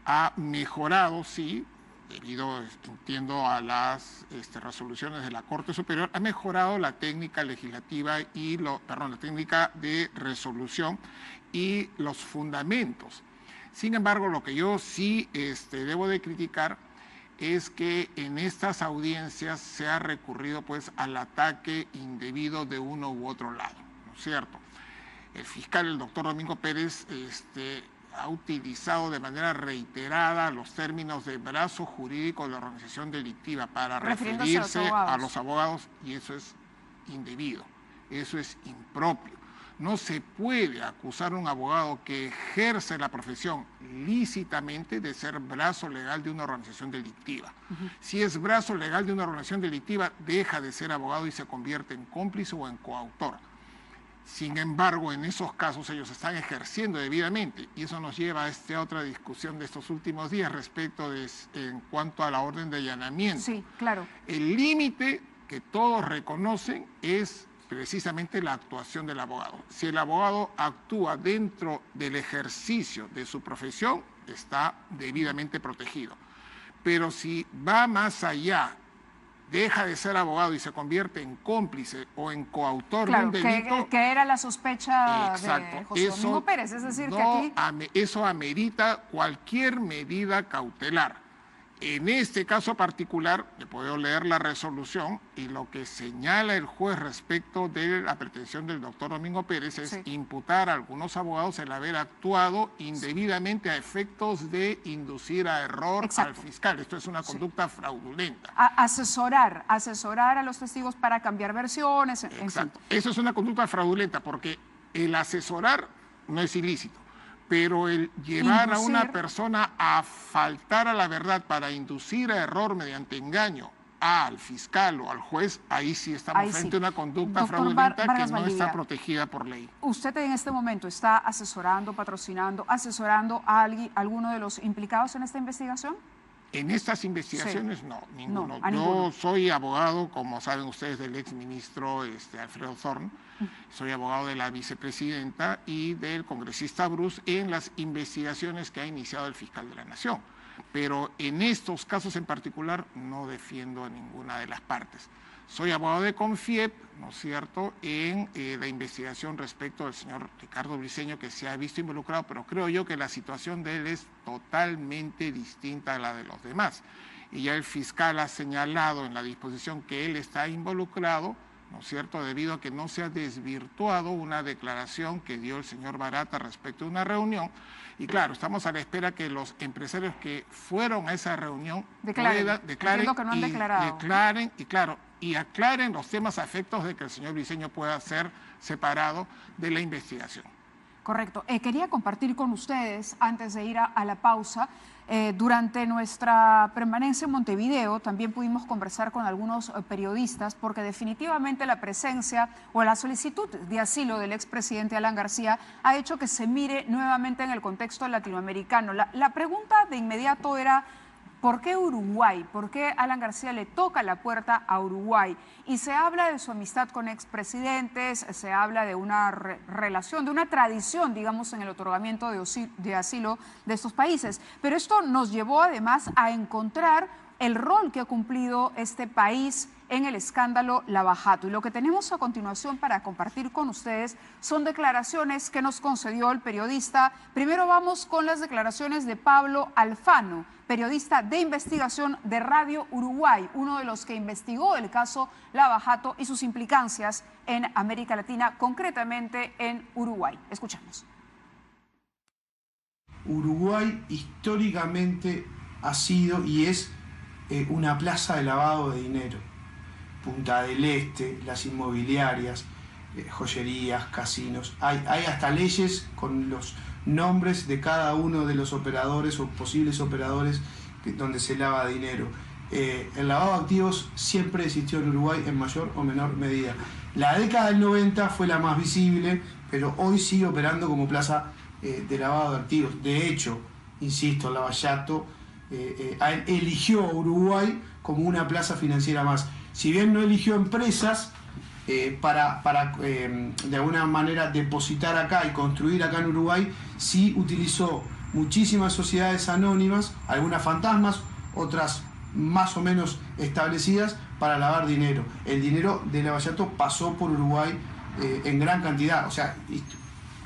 ha mejorado, sí, debido, entiendo, a las resoluciones de la Corte Superior, ha mejorado la técnica legislativa y la técnica de resolución y los fundamentos. Sin embargo, lo que yo sí debo de criticar es que en estas audiencias se ha recurrido pues al ataque indebido de uno u otro lado, ¿no es cierto? El fiscal, el doctor Domingo Pérez, ha utilizado de manera reiterada los términos de brazo jurídico de la organización delictiva para referirse a los abogados, y eso es indebido, eso es impropio. No se puede acusar a un abogado que ejerce la profesión lícitamente de ser brazo legal de una organización delictiva. Si es brazo legal de una organización delictiva, deja de ser abogado y se convierte en cómplice o en coautor. Sin embargo, en esos casos ellos están ejerciendo debidamente, y eso nos lleva a esta otra discusión de estos últimos días respecto en cuanto a la orden de allanamiento. Sí, claro. El límite que todos reconocen es precisamente la actuación del abogado. Si el abogado actúa dentro del ejercicio de su profesión, está debidamente protegido. Pero si va más allá, deja de ser abogado y se convierte en cómplice o en coautor de un delito... que era la sospecha de José Domingo Pérez, es decir, que aquí... Eso amerita cualquier medida cautelar. En este caso particular, le puedo leer la resolución, y lo que señala el juez respecto de la pretensión del doctor Domingo Pérez es imputar a algunos abogados el haber actuado indebidamente a efectos de inducir a error al fiscal. Esto es una conducta fraudulenta. Asesorar a los testigos para cambiar versiones. Exacto. Eso es una conducta fraudulenta porque el asesorar no es ilícito. Pero el llevar a una persona a faltar a la verdad para inducir a error mediante engaño al fiscal o al juez, ahí sí estamos frente a una conducta fraudulenta que no está protegida por ley. ¿Usted en este momento está asesorando, patrocinando, asesorando a alguno de los implicados en esta investigación? En estas investigaciones no, ninguno. Yo soy abogado, como saben ustedes, del exministro Alfredo Thorn. Soy abogado de la vicepresidenta y del congresista Bruce en las investigaciones que ha iniciado el fiscal de la Nación. Pero en estos casos en particular no defiendo a ninguna de las partes. Soy abogado de Confiep, ¿no es cierto?, en la investigación respecto del señor Ricardo Briceño, que se ha visto involucrado, pero creo yo que la situación de él es totalmente distinta a la de los demás. Y ya el fiscal ha señalado en la disposición que él está involucrado, ¿no es cierto?, debido a que no se ha desvirtuado una declaración que dio el señor Barata respecto a una reunión. Y claro, estamos a la espera que los empresarios que fueron a esa reunión y aclaren los temas a efectos de que el señor Briceño pueda ser separado de la investigación. Correcto. Quería compartir con ustedes, antes de ir a la pausa, durante nuestra permanencia en Montevideo también pudimos conversar con algunos periodistas porque definitivamente la presencia o la solicitud de asilo del expresidente Alan García ha hecho que se mire nuevamente en el contexto latinoamericano. La pregunta de inmediato era: ¿por qué Uruguay? ¿Por qué Alan García le toca la puerta a Uruguay? Y se habla de su amistad con expresidentes, se habla de una relación, de una tradición, digamos, en el otorgamiento de asilo de estos países. Pero esto nos llevó además a encontrar el rol que ha cumplido este país en el escándalo Lava Jato. Y lo que tenemos a continuación para compartir con ustedes son declaraciones que nos concedió el periodista. Primero vamos con las declaraciones de Pablo Alfano, periodista de investigación de Radio Uruguay, uno de los que investigó el caso Lava Jato y sus implicancias en América Latina, concretamente en Uruguay. Escuchamos. Uruguay históricamente ha sido y es una plaza de lavado de dinero. Punta del Este, las inmobiliarias, joyerías, casinos. Hay hasta leyes con los nombres de cada uno de los operadores o posibles operadores donde se lava dinero. El lavado de activos siempre existió en Uruguay en mayor o menor medida. La década del 90 fue la más visible, pero hoy sigue operando como plaza de lavado de activos. De hecho, insisto, Lavallato eligió a Uruguay como una plaza financiera más. Si bien no eligió empresas para de alguna manera depositar acá y construir acá en Uruguay, sí utilizó muchísimas sociedades anónimas, algunas fantasmas, otras más o menos establecidas, para lavar dinero. El dinero de Lavallato pasó por Uruguay en gran cantidad. O sea,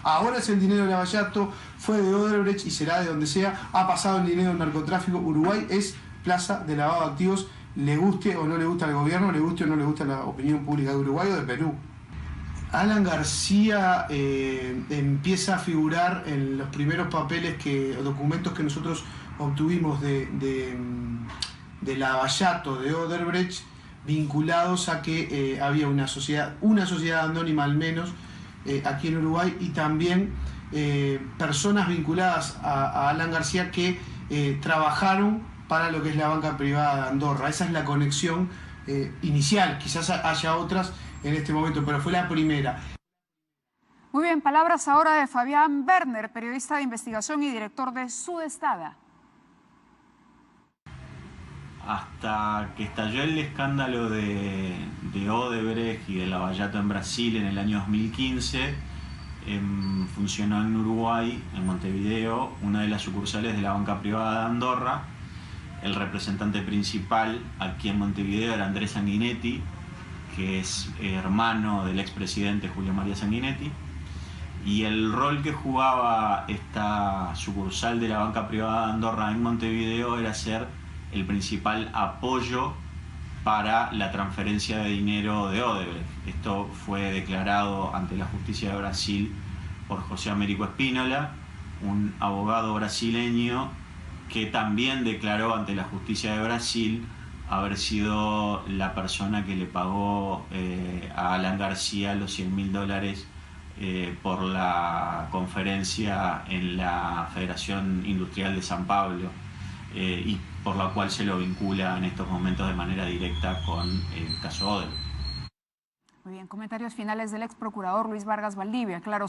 ahora es el dinero de Lavallato, fue de Odebrecht y será de donde sea, ha pasado el dinero del narcotráfico. Uruguay es plaza de lavado de activos, le guste o no le gusta al gobierno, le guste o no le gusta la opinión pública de Uruguay o de Perú. Alan García empieza a figurar en los primeros papeles o documentos que nosotros obtuvimos de Lavallato, de Odebrecht, vinculados a que había una sociedad anónima al menos aquí en Uruguay, y también personas vinculadas a Alan García que trabajaron para lo que es la banca privada de Andorra. Esa es la conexión inicial, quizás haya otras en este momento, pero fue la primera. Muy bien, palabras ahora de Fabián Werner, periodista de investigación y director de Sudestada. Hasta que estalló el escándalo de Odebrecht y de Lavallato en Brasil en el año 2015, funcionó en Uruguay, en Montevideo, una de las sucursales de la banca privada de Andorra. El representante principal aquí en Montevideo era Andrés Sanguinetti, que es hermano del expresidente Julio María Sanguinetti, y el rol que jugaba esta sucursal de la banca privada de Andorra en Montevideo era ser el principal apoyo para la transferencia de dinero de Odebrecht. Esto fue declarado ante la justicia de Brasil por José Américo Espínola, un abogado brasileño que también declaró ante la justicia de Brasil haber sido la persona que le pagó a Alan García los $100.000 por la conferencia en la Federación Industrial de San Pablo, y por la cual se lo vincula en estos momentos de manera directa con el caso Odebrecht. Muy bien, comentarios finales del ex procurador Luis Vargas Valdivia. Claro,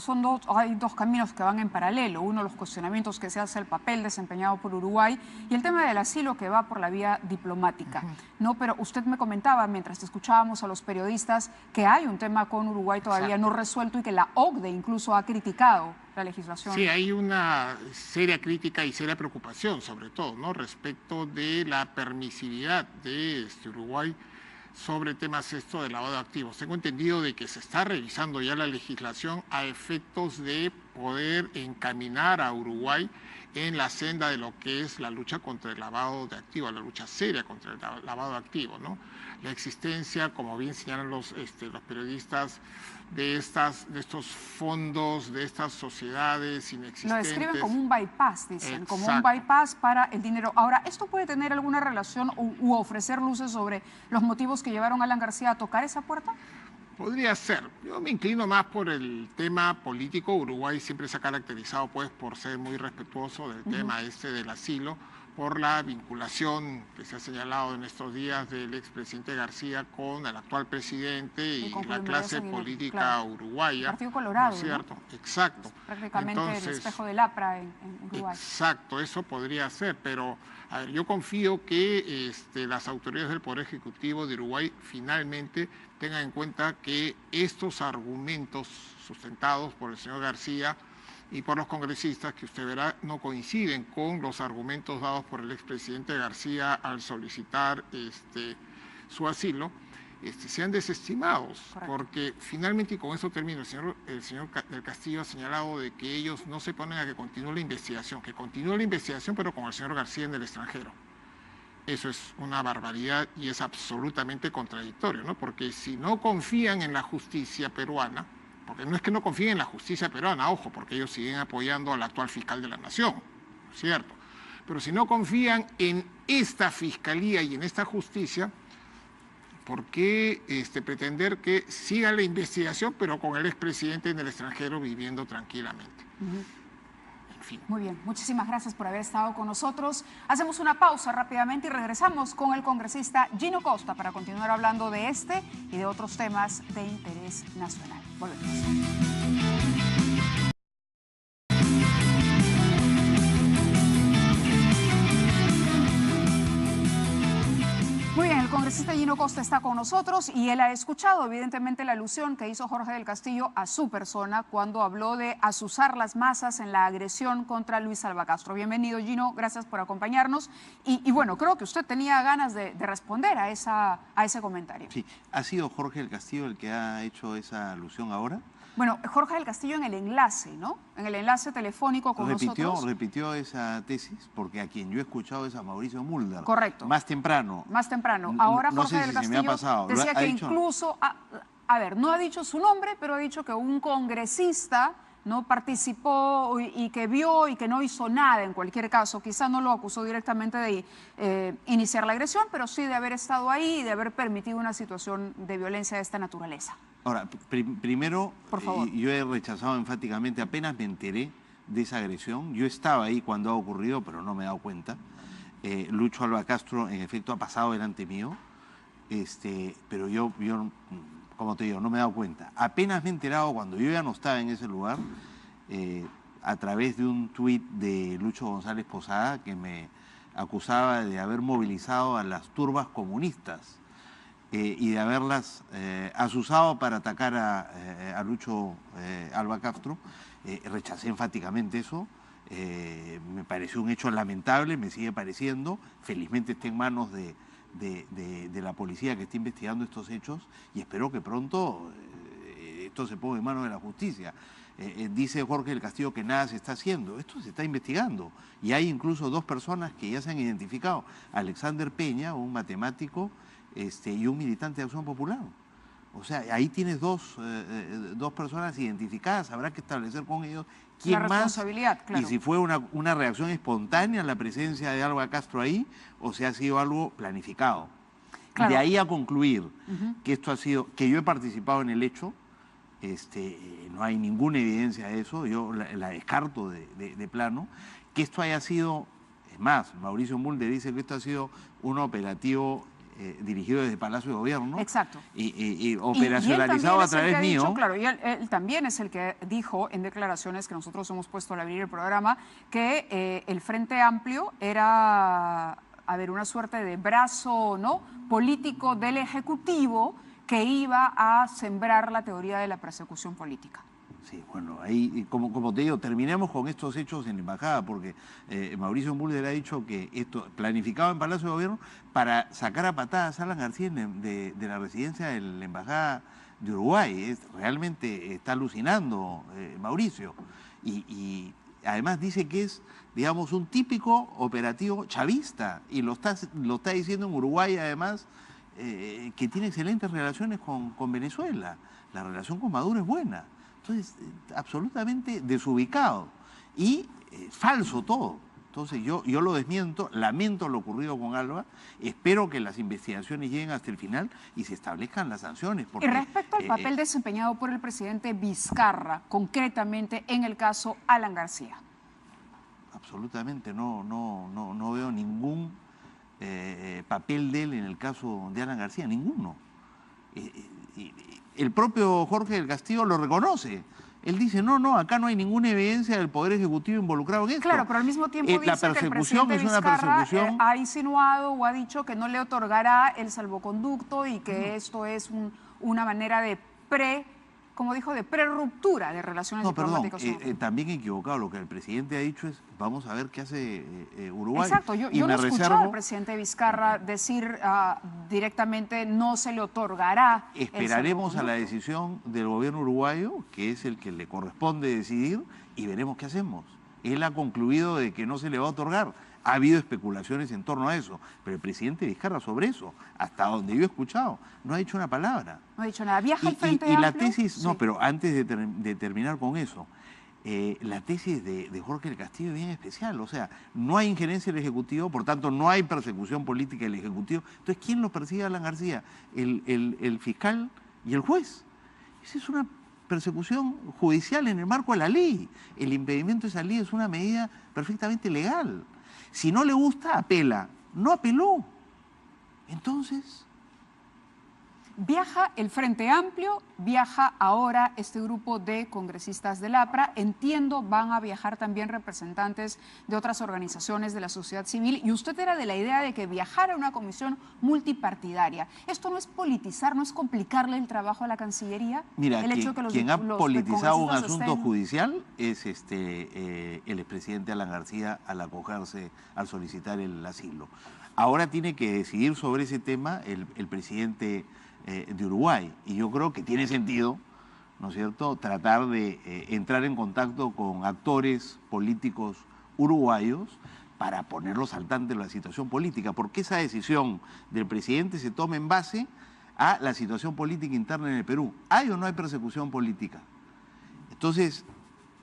hay dos caminos que van en paralelo. Uno, los cuestionamientos que se hace al papel desempeñado por Uruguay, y el tema del asilo, que va por la vía diplomática. No, pero usted me comentaba mientras escuchábamos a los periodistas que hay un tema con Uruguay todavía no resuelto y que la OCDE incluso ha criticado la legislación. Sí, hay una seria crítica y seria preocupación, sobre todo, ¿no?, respecto de la permisividad de Uruguay sobre temas de lavado de activos. Tengo entendido de que se está revisando ya la legislación a efectos de poder encaminar a Uruguay en la senda de lo que es la lucha contra el lavado de activos, la lucha seria contra el lavado de activos, ¿no? La existencia, como bien señalan los periodistas, de estos fondos, de estas sociedades inexistentes. Lo describen como un bypass, dicen, como un bypass para el dinero. Ahora, ¿esto puede tener alguna relación u ofrecer luces sobre los motivos que llevaron a Alan García a tocar esa puerta? Podría ser. Yo me inclino más por el tema político. Uruguay siempre se ha caracterizado pues por ser muy respetuoso del tema del asilo, por la vinculación que se ha señalado en estos días del expresidente García con el actual presidente y la clase política uruguaya. Partido Colorado, ¿no es cierto? ¿No? Exacto. Es prácticamente el espejo del APRA en Uruguay. Exacto, eso podría ser, pero a ver, yo confío que las autoridades del Poder Ejecutivo de Uruguay finalmente tengan en cuenta que estos argumentos sustentados por el señor García y por los congresistas, que usted verá, no coinciden con los argumentos dados por el expresidente García al solicitar su asilo, sean desestimados. Correcto. Porque finalmente, y con eso termino, el señor del Castillo ha señalado de que ellos no se ponen a que continúe la investigación, pero con el señor García en el extranjero. Eso es una barbaridad y es absolutamente contradictorio, ¿no? Porque si no confían en la justicia peruana, porque no es que no confíen en la justicia peruana, ojo, porque ellos siguen apoyando al actual fiscal de la nación, ¿no es cierto? Pero si no confían en esta fiscalía y en esta justicia, ¿por qué pretender que siga la investigación, pero con el expresidente en el extranjero viviendo tranquilamente? En fin. Muy bien, muchísimas gracias por haber estado con nosotros. Hacemos una pausa rápidamente y regresamos con el congresista Gino Costa para continuar hablando de este y de otros temas de interés nacional. Volvemos. congresista Gino Costa está con nosotros y él ha escuchado evidentemente la alusión que hizo Jorge del Castillo a su persona cuando habló de azuzar las masas en la agresión contra Luis Alba Castro. Bienvenido, Gino, gracias por acompañarnos. Y bueno, creo que usted tenía ganas de responder a ese comentario. Sí, ¿ha sido Jorge del Castillo el que ha hecho esa alusión ahora? Bueno, Jorge del Castillo en el enlace, ¿no? En el enlace telefónico con nosotros. Repitió esa tesis, porque a quien yo he escuchado es a Mauricio Mulder. Correcto. Más temprano. Más temprano. Ahora no Jorge sé del si Castillo se me ha pasado. decía que incluso, a ver, no ha dicho su nombre, pero ha dicho que un congresista no participó y que vio y que no hizo nada en cualquier caso. Quizá no lo acusó directamente de iniciar la agresión, pero sí de haber estado ahí y de haber permitido una situación de violencia de esta naturaleza. Ahora, primero, por favor. Yo he rechazado enfáticamente, apenas me enteré de esa agresión. Yo estaba ahí cuando ha ocurrido, pero no me he dado cuenta. Lucho Alba Castro, en efecto, ha pasado delante mío, pero yo, como te digo, no me he dado cuenta. Apenas me he enterado cuando yo ya no estaba en ese lugar, a través de un tuit de Lucho González Posada, que me acusaba de haber movilizado a las turbas comunistas y de haberlas azuzado para atacar a Lucho Alba Castro. Rechacé enfáticamente eso. Me pareció un hecho lamentable, me sigue pareciendo. Felizmente está en manos de la policía que está investigando estos hechos y espero que pronto esto se ponga en manos de la justicia. Dice Jorge del Castillo que nada se está haciendo. Esto se está investigando y hay incluso dos personas que ya se han identificado. Alexander Peña, un matemático, y un militante de Acción Popular. O sea, ahí tienes dos personas identificadas, habrá que establecer con ellos quién la responsabilidad, más, claro. y si fue una reacción espontánea a la presencia de Alba Castro ahí, o si ha sido algo planificado. Claro. De ahí a concluir que esto ha sido, que yo he participado en el hecho, no hay ninguna evidencia de eso, yo la descarto de plano, que esto haya sido, es más, Mauricio Mulder dice que esto ha sido un operativo dirigido desde Palacio de Gobierno. Exacto. Y operacionalizado a través mío. Dicho, claro, y él también es el que dijo en declaraciones que nosotros hemos puesto al abrir el programa que el Frente Amplio era, una suerte de brazo, ¿no?, político del Ejecutivo que iba a sembrar la teoría de la persecución política. Sí, bueno, ahí, como te digo, terminemos con estos hechos en la embajada, porque Mauricio Mulder ha dicho que esto planificado en Palacio de Gobierno para sacar a patadas a Alan García de la residencia de la embajada de Uruguay. Realmente está alucinando Mauricio. Y además dice que es, digamos, un típico operativo chavista, y lo está diciendo en Uruguay, además, que tiene excelentes relaciones con Venezuela. La relación con Maduro es buena. Entonces, absolutamente desubicado y falso todo. Entonces, yo lo desmiento, lamento lo ocurrido con Alba, espero que las investigaciones lleguen hasta el final y se establezcan las sanciones. Porque, y respecto al papel desempeñado por el presidente Vizcarra, concretamente en el caso Alan García. Absolutamente, no veo ningún papel de él en el caso de Alan García, ninguno. El propio Jorge del Castillo lo reconoce. Él dice, no, acá no hay ninguna evidencia del Poder Ejecutivo involucrado en esto. Claro, pero al mismo tiempo dice la persecución que el presidente es una persecución. Ha insinuado o ha dicho que no le otorgará el salvoconducto y que esto es una manera de como dijo, de prerruptura de relaciones diplomáticas. También equivocado. Lo que el presidente ha dicho es, vamos a ver qué hace Uruguay. Exacto, yo no escuché al presidente Vizcarra decir directamente no se le otorgará. Esperaremos a la decisión del gobierno uruguayo, que es el que le corresponde decidir, y veremos qué hacemos. Él ha concluido de que no se le va a otorgar. Ha habido especulaciones en torno a eso, pero el presidente Vizcarra sobre eso, hasta donde yo he escuchado, no ha dicho una palabra. No ha dicho nada. ¿Viaja al Frente Amplio? Y la tesis, sí. No, pero antes de terminar con eso, la tesis de Jorge del Castillo es bien especial. O sea, no hay injerencia del Ejecutivo, por tanto no hay persecución política del Ejecutivo. Entonces, ¿quién lo persigue a Alan García? El fiscal y el juez. Esa es una persecución judicial en el marco de la ley. El impedimento de esa ley es una medida perfectamente legal. Si no le gusta, apela. No apeló. Entonces... Viaja el Frente Amplio, viaja ahora este grupo de congresistas del APRA. Entiendo, van a viajar también representantes de otras organizaciones de la sociedad civil. Y usted era de la idea de que viajara una comisión multipartidaria. ¿Esto no es politizar, no es complicarle el trabajo a la Cancillería? Mira, el hecho de que quien ha politizado un congresistas asunto judicial es el expresidente Alan García al acogerse, al solicitar el asilo. Ahora tiene que decidir sobre ese tema el presidente de Uruguay, y yo creo que tiene sentido, ¿no es cierto?, tratar de entrar en contacto con actores políticos uruguayos para ponerlos al tanto de la situación política, porque esa decisión del presidente se toma en base a la situación política interna en el Perú. ¿Hay o no hay persecución política? Entonces,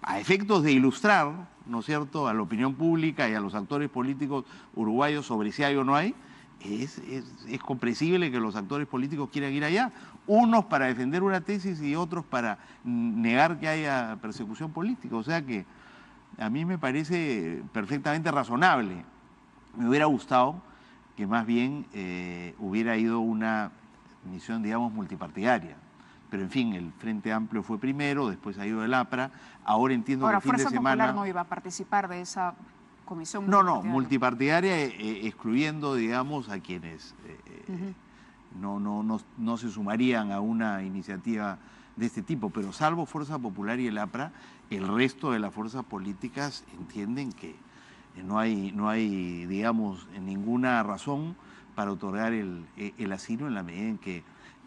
a efectos de ilustrar, ¿no es cierto?, a la opinión pública y a los actores políticos uruguayos sobre si hay o no hay, es comprensible que los actores políticos quieran ir allá, unos para defender una tesis y otros para negar que haya persecución política. O sea que a mí me parece perfectamente razonable. Me hubiera gustado que más bien hubiera ido una misión, digamos, multipartidaria. Pero en fin, el Frente Amplio fue primero, después ha ido el APRA. Ahora entiendo que el fin de semana... Fuerza Popular no iba a participar de esa comisión multipartidaria. No, multipartidaria excluyendo, digamos, a quienes no se sumarían a una iniciativa de este tipo. Pero salvo Fuerza Popular y el APRA, el resto de las fuerzas políticas entienden que no hay, digamos, ninguna razón para otorgar el asilo en la medida en que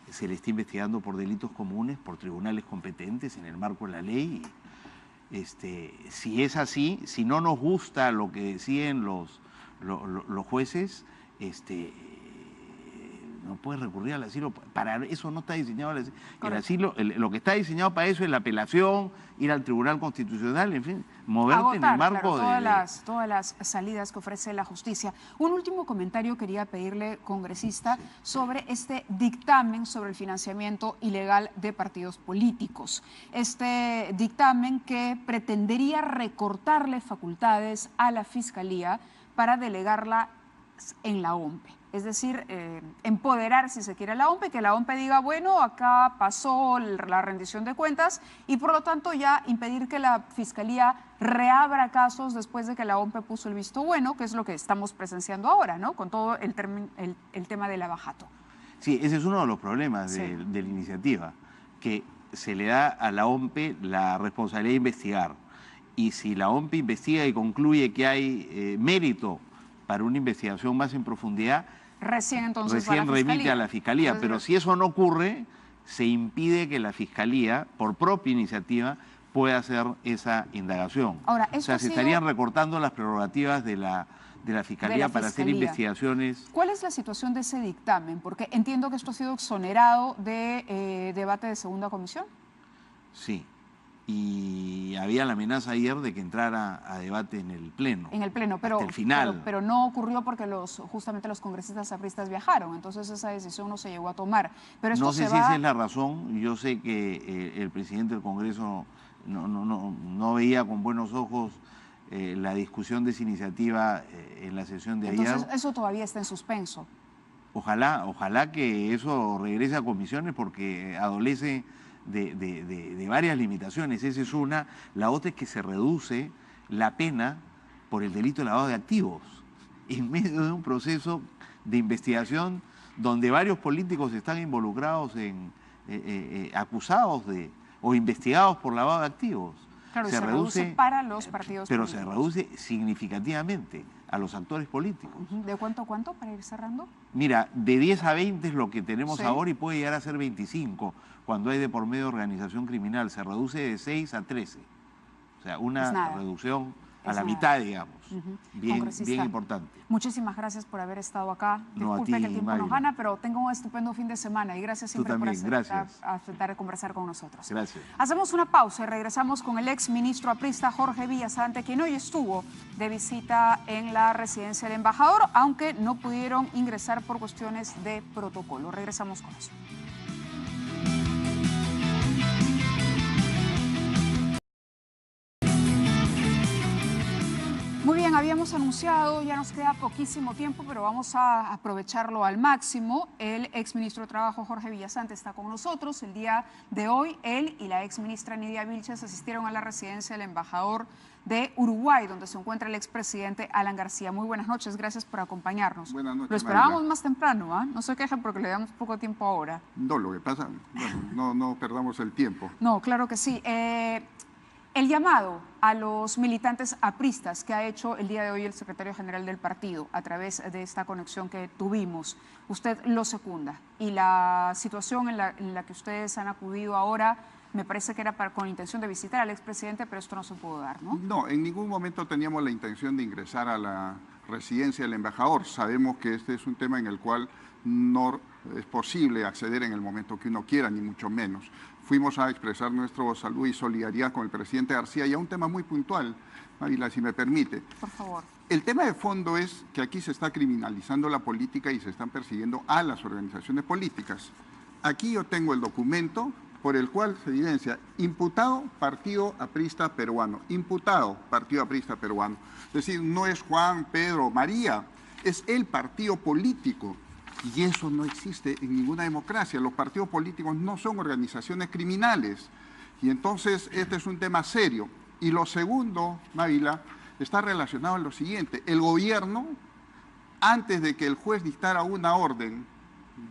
se le está investigando por delitos comunes, por tribunales competentes en el marco de la ley. Si es así, si no nos gusta lo que deciden los jueces, no puede recurrir al asilo. Para eso no está diseñado el asilo. Lo que está diseñado para eso es la apelación, ir al Tribunal Constitucional, en fin, moverte en el marco todas las salidas que ofrece la justicia. Un último comentario quería pedirle, congresista, sobre este dictamen sobre el financiamiento ilegal de partidos políticos. Este dictamen que pretendería recortarle facultades a la Fiscalía para delegarla en la OMPE. Es decir, empoderar, si se quiere, a la OMPE, que la OMPE diga, bueno, acá pasó la rendición de cuentas y por lo tanto ya impedir que la Fiscalía reabra casos después de que la OMPE puso el visto bueno, que es lo que estamos presenciando ahora, ¿no?, con todo el tema del abajato. Sí, ese es uno de los problemas de la iniciativa, que se le da a la OMPE la responsabilidad de investigar. Y si la OMPE investiga y concluye que hay mérito para una investigación más en profundidad, recién remite a la Fiscalía. Entonces, pero si eso no ocurre, se impide que la Fiscalía, por propia iniciativa, pueda hacer esa indagación. Ahora, o sea, se estarían recortando las prerrogativas de la Fiscalía para hacer investigaciones. ¿Cuál es la situación de ese dictamen? Porque entiendo que esto ha sido exonerado de debate de segunda comisión. Sí. Y había la amenaza ayer de que entrara a debate en el Pleno. En el Pleno, pero, el final. Pero no ocurrió porque justamente los congresistas apristas viajaron, entonces esa decisión no se llegó a tomar. Pero esto no sé si esa es la razón. Yo sé que el presidente del Congreso no veía con buenos ojos la discusión de esa iniciativa en la sesión de ayer. Entonces eso todavía está en suspenso. Ojalá que eso regrese a comisiones porque adolece de varias limitaciones. Esa es una. La otra es que se reduce la pena por el delito de lavado de activos en medio de un proceso de investigación donde varios políticos están involucrados acusados o investigados por lavado de activos. Claro, se reduce para los partidos políticos. Se reduce significativamente a los actores políticos. ¿De cuánto a cuánto, para ir cerrando? Mira, de 10 a 20 es lo que tenemos ahora y puede llegar a ser 25 cuando hay de por medio organización criminal. Se reduce de 6 a 13. O sea, una reducción a la mitad, digamos. Bien importante. Muchísimas gracias por haber estado acá. Disculpe que el tiempo nos gana, pero tenga un estupendo fin de semana y gracias siempre por aceptar conversar con nosotros. Gracias. Hacemos una pausa y regresamos con el ex ministro aprista Jorge Villasante, quien hoy estuvo de visita en la residencia del embajador, aunque no pudieron ingresar por cuestiones de protocolo. Regresamos con eso. Muy bien, habíamos habíamos anunciado, ya nos queda poquísimo tiempo, pero vamos a aprovecharlo al máximo. El exministro de Trabajo, Jorge Villasante, está con nosotros. El día de hoy, él y la exministra Nidia Vilches asistieron a la residencia del embajador de Uruguay, donde se encuentra el expresidente Alan García. Muy buenas noches, gracias por acompañarnos. Buenas noches, Lo esperábamos Mayra. más temprano, ¿ah? No se quejen porque le damos poco tiempo ahora. No, lo que pasa, bueno, no perdamos el tiempo. No, claro que sí. El llamado a los militantes apristas que ha hecho el día de hoy el secretario general del partido a través de esta conexión que tuvimos, usted lo secunda. Y la situación en la que ustedes han acudido ahora, me parece que era con intención de visitar al expresidente, pero esto no se pudo dar, ¿no? No, en ningún momento teníamos la intención de ingresar a la residencia del embajador. Sabemos que este es un tema en el cual no es posible acceder en el momento que uno quiera, ni mucho menos. Fuimos a expresar nuestro saludo y solidaridad con el presidente García y a un tema muy puntual, Ávila, si me permite. Por favor. El tema de fondo es que aquí se está criminalizando la política y se están persiguiendo a las organizaciones políticas. Aquí yo tengo el documento por el cual se evidencia imputado Partido Aprista Peruano, imputado Partido Aprista Peruano. Es decir, no es Juan, Pedro, María, es el partido político. Y eso no existe en ninguna democracia. Los partidos políticos no son organizaciones criminales. Y entonces este es un tema serio. Y lo segundo, Ávila, está relacionado a lo siguiente. El gobierno, antes de que el juez dictara una orden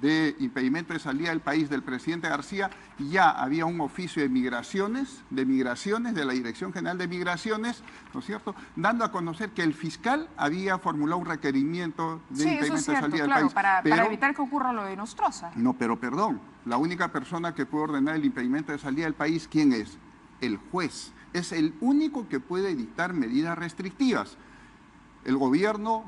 de impedimento de salida del país del presidente García, ya había un oficio de migraciones, de la Dirección General de Migraciones, ¿no es cierto?, dando a conocer que el fiscal había formulado un requerimiento de impedimento de salida del país. Para evitar que ocurra lo de Nostroza. No, pero perdón, la única persona que puede ordenar el impedimento de salida del país, ¿quién es? El juez. Es el único que puede dictar medidas restrictivas. El gobierno,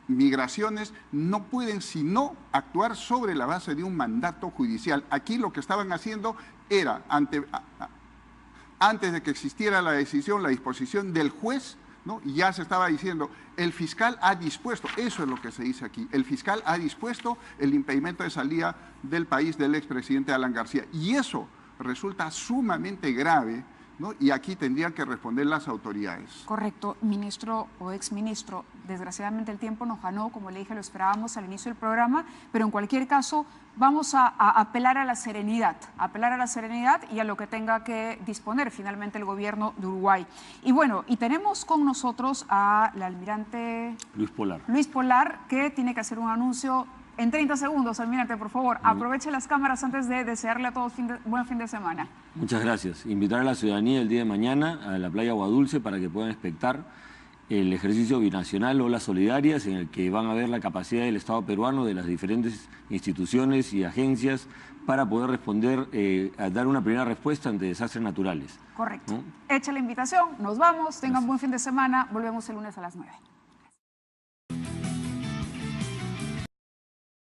migraciones, no pueden sino actuar sobre la base de un mandato judicial. Aquí lo que estaban haciendo era, antes de que existiera la decisión, la disposición del juez, ¿no?, ya se estaba diciendo, el fiscal ha dispuesto, eso es lo que se dice aquí, el fiscal ha dispuesto el impedimento de salida del país del expresidente Alan García. Y eso resulta sumamente grave, ¿no? Y aquí tendrían que responder las autoridades. Correcto, ministro o exministro. Desgraciadamente el tiempo nos ganó, como le dije, lo esperábamos al inicio del programa, pero en cualquier caso vamos a apelar a la serenidad y a lo que tenga que disponer finalmente el gobierno de Uruguay. Y bueno, y tenemos con nosotros al almirante Luis Polar, que tiene que hacer un anuncio. En 30 segundos, almirante, por favor, aproveche las cámaras antes de desearle a todos buen fin de semana. Muchas gracias. Invitar a la ciudadanía el día de mañana a la playa Aguadulce para que puedan espectar el ejercicio binacional Olas Solidarias, en el que van a ver la capacidad del Estado peruano, de las diferentes instituciones y agencias, para poder responder, a dar una primera respuesta ante desastres naturales. Correcto. Hecha la invitación, nos vamos, tengan buen fin de semana, volvemos el lunes a las 9.